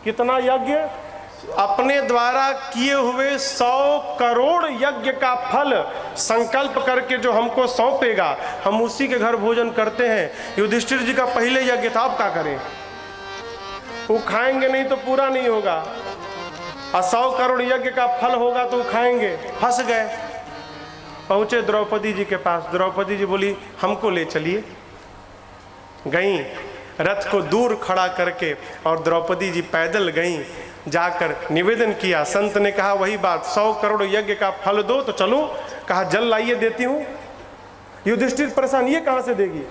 [SPEAKER 1] कितना यज्ञ? अपने द्वारा किए हुए 100 करोड़ यज्ञ का फल संकल्प करके जो हमको सौंपेगा, हम उसी के घर भोजन करते हैं। युधिष्ठिर जी का पहले यज्ञ था, अब क्या करें? वो खाएंगे नहीं तो पूरा नहीं होगा, और 100 करोड़ यज्ञ का फल होगा तो खाएंगे। फंस गए। पहुंचे द्रौपदी जी के पास, द्रौपदी जी बोली हमको ले चलिए। गई, रथ को दूर खड़ा करके, और द्रौपदी जी पैदल गईं। जाकर निवेदन किया, संत ने कहा वही बात, 100 करोड़ यज्ञ का फल दो तो चलो। कहा जल लाइए देती हूं। युधिष्ठिर परेशान, ये कहां से देगी?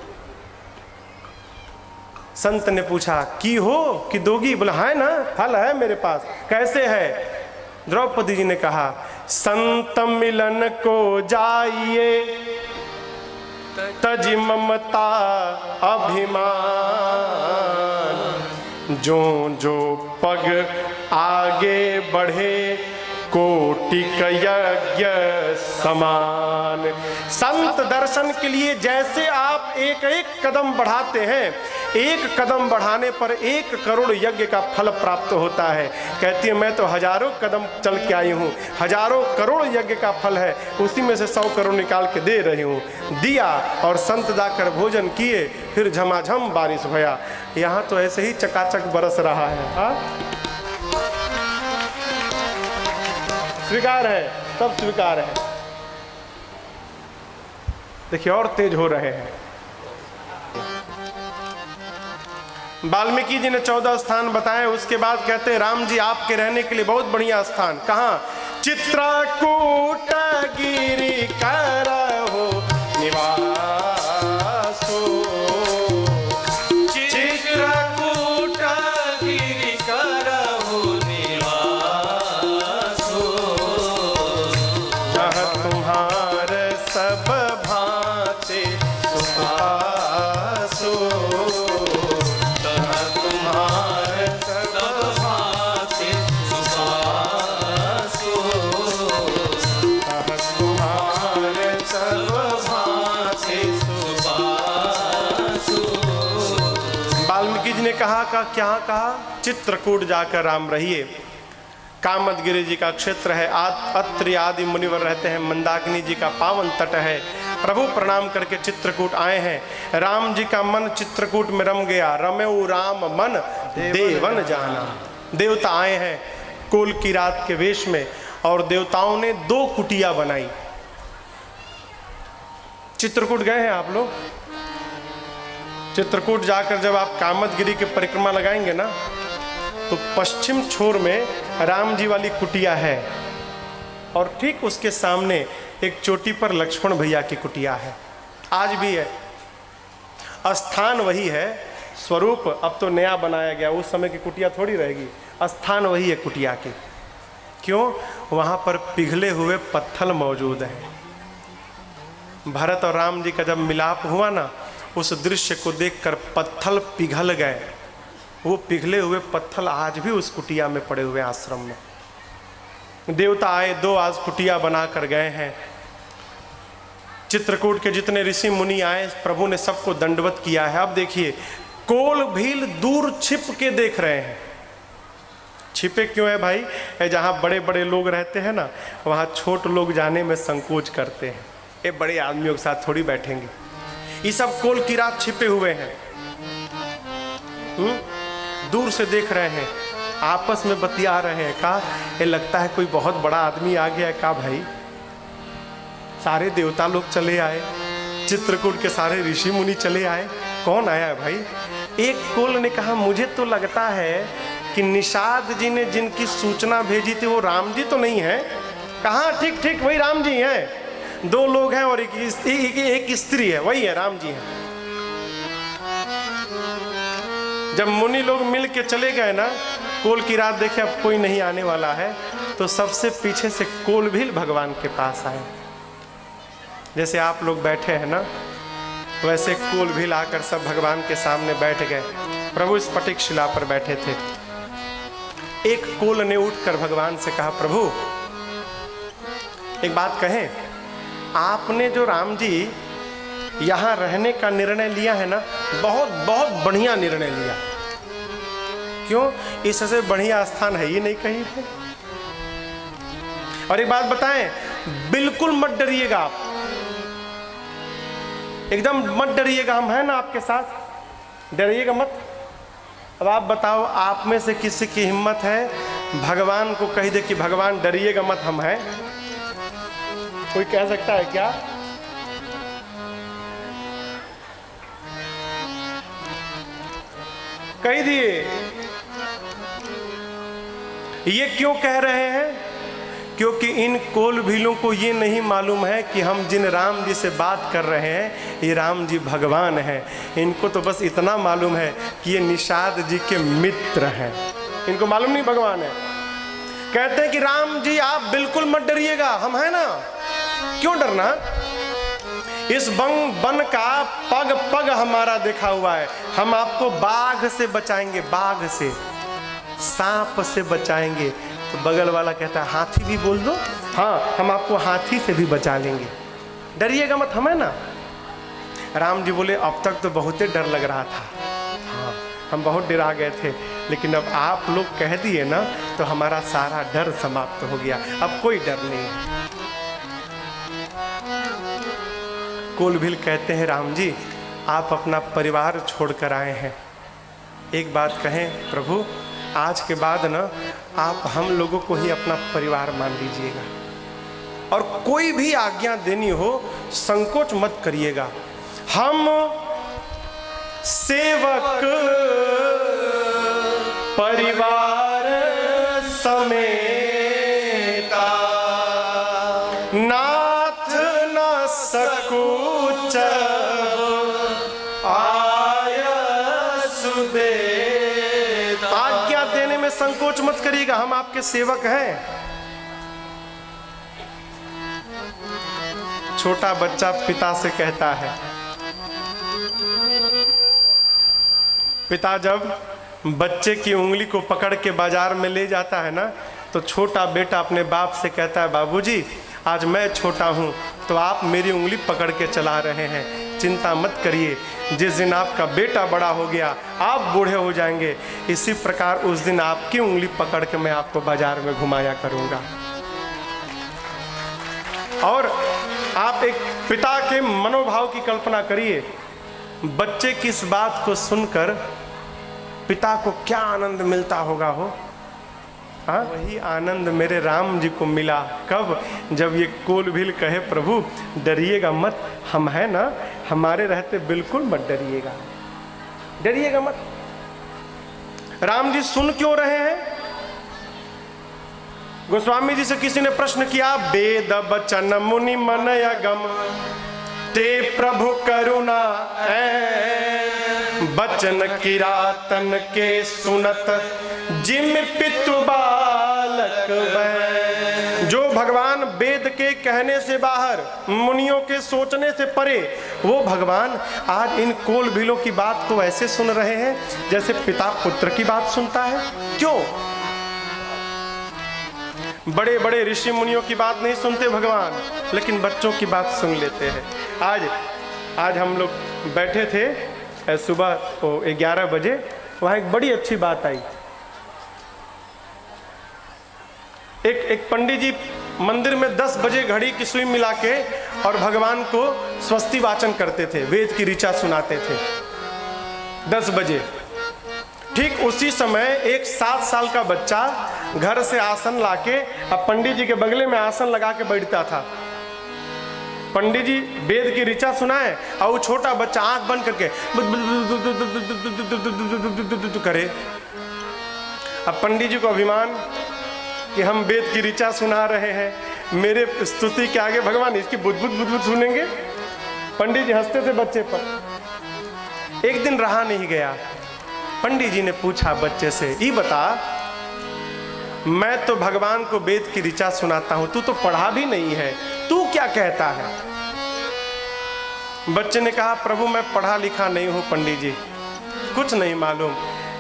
[SPEAKER 1] संत ने पूछा की हो कि दोगी? बोला है ना, फल है मेरे पास। कैसे है? द्रौपदी जी ने कहा संत मिलन को जाइए, तज ममता अभिमान, जो जो पग आगे बढ़े कोटिक यज्ञ समान। संत दर्शन के लिए जैसे आप एक एक कदम बढ़ाते हैं, एक कदम बढ़ाने पर 1 करोड़ यज्ञ का फल प्राप्त होता है। कहती है मैं तो हजारों कदम चल के आई हूँ, हजारों करोड़ यज्ञ का फल है, उसी में से 100 करोड़ निकाल के दे रही हूँ। दिया और संत जाकर भोजन किए, फिर झमाझम बारिश भया। यहाँ तो ऐसे ही चकाचक बरस रहा है। हाँ, स्वीकार है, सब स्वीकार है। देखिए और तेज हो रहे हैं। वाल्मीकि जी ने 14 स्थान बताए, उसके बाद कहते हैं राम जी आपके रहने के लिए बहुत बढ़िया स्थान। कहाँ? चित्रकूट गिरि करहु निवासो,
[SPEAKER 2] चित्रकूट गिरि करहु निवासो,
[SPEAKER 1] जहाँ तुम्हार सब भांति सुहासो, ने कहा का क्या कहा? चित्रकूट जाकर राम रहिए। कामदगिरि जी का क्षेत्र है, अत्रि आदि मुनिवर रहते हैं, मंदाकिनी जी का पावन तट है। प्रभु प्रणाम करके चित्रकूट आए हैं। राम जी का मन चित्रकूट में रम गया। रमेऊ राम मन देवन जाना। देवता आए हैं कोल की रात के वेश में, और देवताओं ने 2 कुटिया बनाई। चित्रकूट गए हैं आप लोग? चित्रकूट जाकर जब आप कामदगिरि की परिक्रमा लगाएंगे ना, तो पश्चिम छोर में राम जी वाली कुटिया है, और ठीक उसके सामने एक चोटी पर लक्ष्मण भैया की कुटिया है। आज भी है, स्थान वही है, स्वरूप अब तो नया बनाया गया, उस समय की कुटिया थोड़ी रहेगी। स्थान वही है कुटिया के। क्यों? वहाँ पर पिघले हुए पत्थर मौजूद हैं। भरत और राम जी का जब मिलाप हुआ ना, उस दृश्य को देखकर पत्थर पिघल गए। वो पिघले हुए पत्थर आज भी उस कुटिया में पड़े हुए आश्रम में। देवता आए, 2 आज कुटिया बना कर गए हैं। चित्रकूट के जितने ऋषि मुनि आए, प्रभु ने सबको दंडवत किया है। अब देखिए कोल भील दूर छिप के देख रहे हैं। छिपे क्यों है भाई? जहाँ बड़े बड़े लोग रहते हैं ना, वहाँ छोट लोग जाने में संकोच करते हैं। ये बड़े आदमियों के साथ थोड़ी बैठेंगे। ये सब कोल की रात छिपे हुए हैं, दूर से देख रहे हैं, आपस में बतिया रहे हैं। का ये लगता है कोई बहुत बड़ा आदमी आ गया है का भाई? सारे देवता लोग चले आए, चित्रकूट के सारे ऋषि मुनि चले आए, कौन आया है भाई? एक कोल ने कहा मुझे तो लगता है कि निषाद जी ने जिनकी सूचना भेजी थी वो राम जी तो नहीं है। कहाँ? ठीक ठीक वही राम जी हैं। 2 लोग हैं और एक स्त्री है, वही है, राम जी हैं। जब मुनि लोग मिल के चले गए ना, कोल की रात देखे अब कोई नहीं आने वाला है, तो सबसे पीछे से कोल भील भगवान के पास आए। जैसे आप लोग बैठे हैं ना, वैसे कोल भील आकर सब भगवान के सामने बैठ गए। प्रभु इस स्फटिक शिला पर बैठे थे। एक कोल ने उठकर भगवान से कहा, प्रभु एक बात कहें, आपने जो राम जी यहाँ रहने का निर्णय लिया है ना, बहुत बहुत बढ़िया निर्णय लिया। क्यों? इससे बढ़िया स्थान है ही नहीं कहीं पे। और एक बात बताएं, बिल्कुल मत डरिएगा आप, एकदम मत डरिएगा, हम हैं ना आपके साथ, डरिएगा मत। अब आप बताओ, आप में से किसी की हिम्मत है भगवान को कह दे कि भगवान डरिएगा मत, हम हैं? कोई कह सकता है क्या? कह दिए। ये क्यों कह रहे हैं? क्योंकि इन कोल भीलों को ये नहीं मालूम है कि हम जिन राम जी से बात कर रहे हैं ये राम जी भगवान हैं। इनको तो बस इतना मालूम है कि ये निषाद जी के मित्र हैं, इनको मालूम नहीं भगवान है। कहते हैं कि राम जी आप बिल्कुल मत डरिएगा, हम हैं ना। क्यों डरना? इस वन का पग पग हमारा देखा हुआ है। हम आपको बाघ से बचाएंगे, बाघ से, सांप से बचाएंगे। तो बगल वाला कहता है हाथी भी बोल दो, हाँ हम आपको हाथी से भी बचा लेंगे, डरिएगा मत, हम है ना। राम जी बोले अब तक तो बहुत डर लग रहा था, हाँ हम बहुत डरा गए थे, लेकिन अब आप लोग कह दिए ना तो हमारा सारा डर समाप्त हो गया, अब कोई डर नहीं है। कोल भील कहते हैं राम जी आप अपना परिवार छोड़कर आए हैं, एक बात कहें प्रभु, आज के बाद ना आप हम लोगों को ही अपना परिवार मान लीजिएगा, और कोई भी आज्ञा देनी हो संकोच मत करिएगा। हम सेवक परिवार समेता नाथ न सकूच आय सुदे। आज्ञा देने में संकोच मत करिएगा, हम आपके सेवक हैं। छोटा बच्चा पिता से कहता है, पिता जब बच्चे की उंगली को पकड़ के बाजार में ले जाता है ना, तो छोटा बेटा अपने बाप से कहता है बाबूजी आज मैं छोटा हूँ तो आप मेरी उंगली पकड़ के चला रहे हैं, चिंता मत करिए, जिस दिन आपका बेटा बड़ा हो गया आप बूढ़े हो जाएंगे, इसी प्रकार उस दिन आपकी उंगली पकड़ के मैं आपको बाजार में घुमाया करूँगा। और आप एक पिता के मनोभाव की कल्पना करिए, बच्चे की इस बात को सुनकर पिता को क्या आनंद मिलता होगा हो। हाँ, वही आनंद मेरे राम जी को मिला, कब? जब ये कोल भील कहे प्रभु डरिएगा मत, हम हैं ना, हमारे रहते बिल्कुल मत डरिएगा, डरिएगा मत। राम जी सुन क्यों रहे हैं? गोस्वामी जी से किसी ने प्रश्न किया, वेद बचन मुनि मन अगम ते प्रभु करुणा बचन किरातन के सुनत जिम पितु बालक वै। जो भगवान वेद के कहने से बाहर, मुनियों के सोचने से परे, वो भगवान आज इन कोल भीलों की बात को ऐसे सुन रहे हैं जैसे पिता पुत्र की बात सुनता है। क्यों? बड़े बड़े ऋषि मुनियों की बात नहीं सुनते भगवान, लेकिन बच्चों की बात सुन लेते हैं। आज हम लोग बैठे थे सुबह 11 बजे वहाँ एक बड़ी अच्छी बात आई। एक पंडित जी मंदिर में 10 बजे घड़ी की सुई मिला के और भगवान को स्वस्ति वाचन करते थे, वेद की ऋचा सुनाते थे 10 बजे। ठीक उसी समय एक 7 साल का बच्चा घर से आसन लाके अब पंडित जी के बगले में आसन लगा के बैठता था। पंडित जी वेद की ऋचा सुनाए और वो छोटा बच्चा आंख बंद करके करे। अब पंडित जी को अभिमान कि हम वेद की ऋचा सुना रहे हैं, मेरे स्तुति के आगे भगवान इसकी बुद्ध सुनेंगे। पंडित जी हंसते थे बच्चे पर। एक दिन रहा नहीं गया, पंडित जी ने पूछा बच्चे से, ये बता, मैं तो भगवान को वेद की ऋचा सुनाता हूं, तू तो पढ़ा भी नहीं है, तू क्या कहता है? बच्चे ने कहा, प्रभु मैं पढ़ा लिखा नहीं हूं पंडित जी, कुछ नहीं मालूम,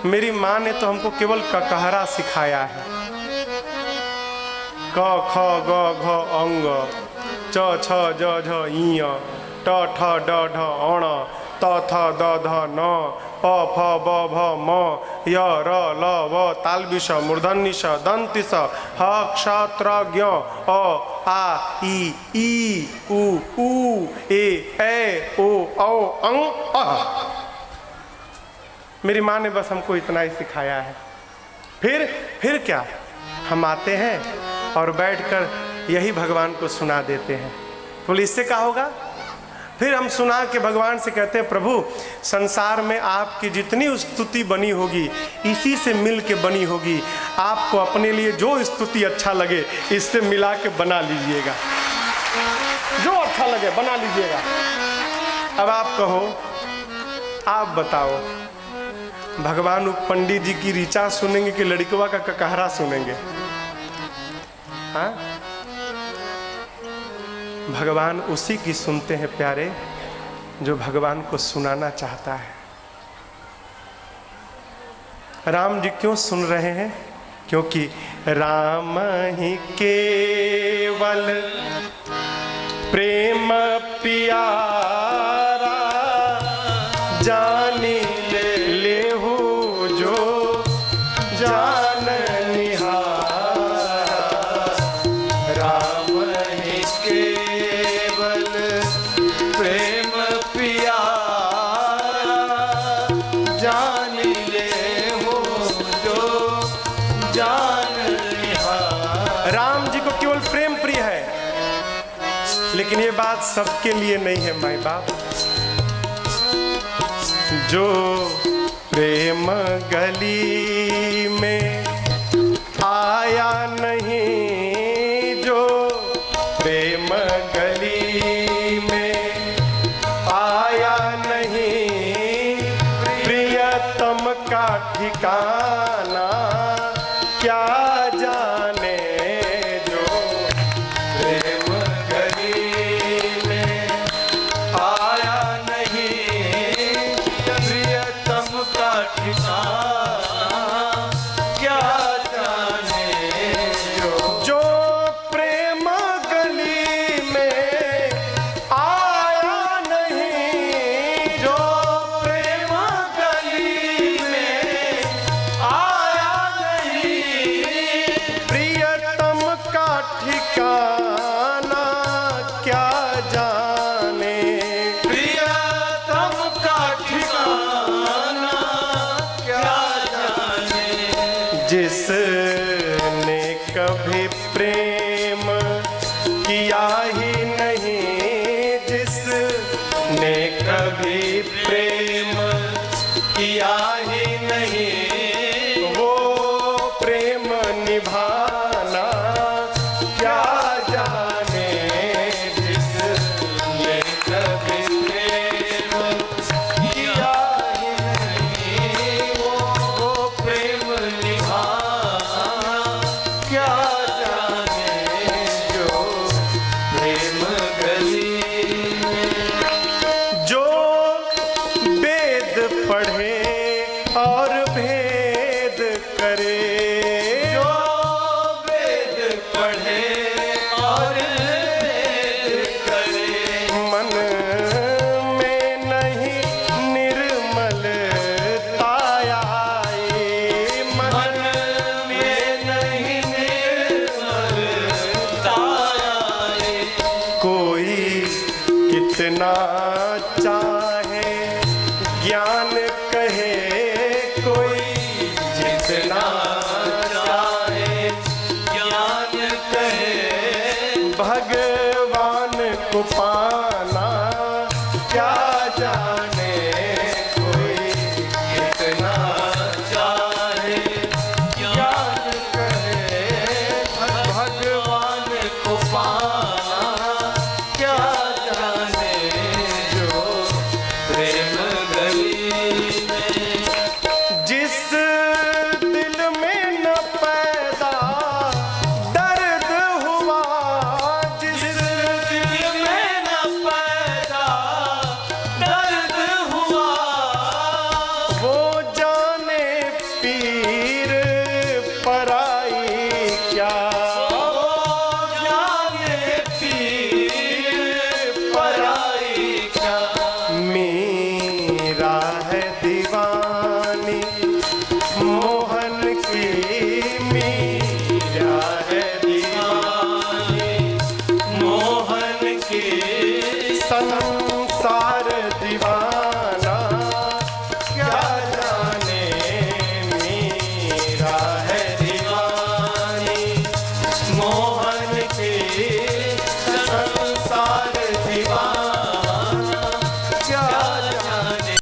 [SPEAKER 1] मेरी माँ ने तो हमको केवल ककहरा सिखाया है। क ख ग घ अंग, च छ ज झ इ, ट ठ ड ढ अण, त थ द ध न, प फ ब भ म, य र ल व तालबिष मूर्धन्यष दन्तिष ह क्ष त्र ज्ञ अ आ ई उ ए ओ औ अंग अ। मेरी माँ ने बस हमको इतना ही सिखाया है। फिर क्या, हम आते हैं और बैठकर यही भगवान को सुना देते हैं। बोले इससे क्या होगा? फिर हम सुना के भगवान से कहते हैं, प्रभु संसार में आपकी जितनी स्तुति बनी होगी इसी से मिल के बनी होगी, आपको अपने लिए जो स्तुति अच्छा लगे इससे मिला के बना लीजिएगा, जो अच्छा लगे बना लीजिएगा। अब आप कहो, आप बताओ, भगवान पंडित जी की ऋचा सुनेंगे कि लड़कवा का ककहरा सुनेंगे? हाँ, भगवान उसी की सुनते हैं प्यारे जो भगवान को सुनाना चाहता है। राम जी क्यों सुन रहे हैं? क्योंकि राम ही केवल प्रेम प्यारा, जानी लेहु जो जान निहारा। राम ही केवल प्रेम प्यारा, जान लेहु जो जान निहारा। राम जी को केवल प्रेम प्रिय है, लेकिन ये बात सबके लिए नहीं है माई बाप। जो प्रेम गली में आया नहीं, जो प्रेम गली में आया नहीं, प्रियतम का ठिकाना क्या जाने। जो प्रेम गली में आया नहीं, प्रियतम का ठिकाना क्या जाने। जो प्रेम गली में आया नहीं, जो प्रेम गली में आया नहीं, प्रियतम का ठिकाना क्या जाने। प्रियतम का ठिकाना क्या जाने। जिसने कभी प्रेम किया ही नहीं, जिसने कभी प्रेम किया ही नहीं, वो प्रेम निभाना क्या जाने। जिसने कभी प्रेम किया ही नहीं, वो प्रेम निभाना क्या जाने। जो प्रेम गली में जो वेद पढ़े और भेद करे, जो वेद पढ़े और भेद करे, मन में नहीं निर्मल जितना चाहे ज्ञान कहे कोई,
[SPEAKER 2] जितना चाहे ज्ञान कहे,
[SPEAKER 1] भगवान को पाना क्या जाने कोई।
[SPEAKER 2] जितना चाहे ज्ञान कहे, भगवान को पाना क्या जाने, जो प्रेम गली में
[SPEAKER 1] जिस दिल में न पैदा दर्द हुआ, जिस
[SPEAKER 2] दिल में न पैदा दर्द हुआ,
[SPEAKER 1] वो जाने पीर पराई क्या।
[SPEAKER 2] जाने पीर पराई क्या।
[SPEAKER 1] मेरा है दीवानी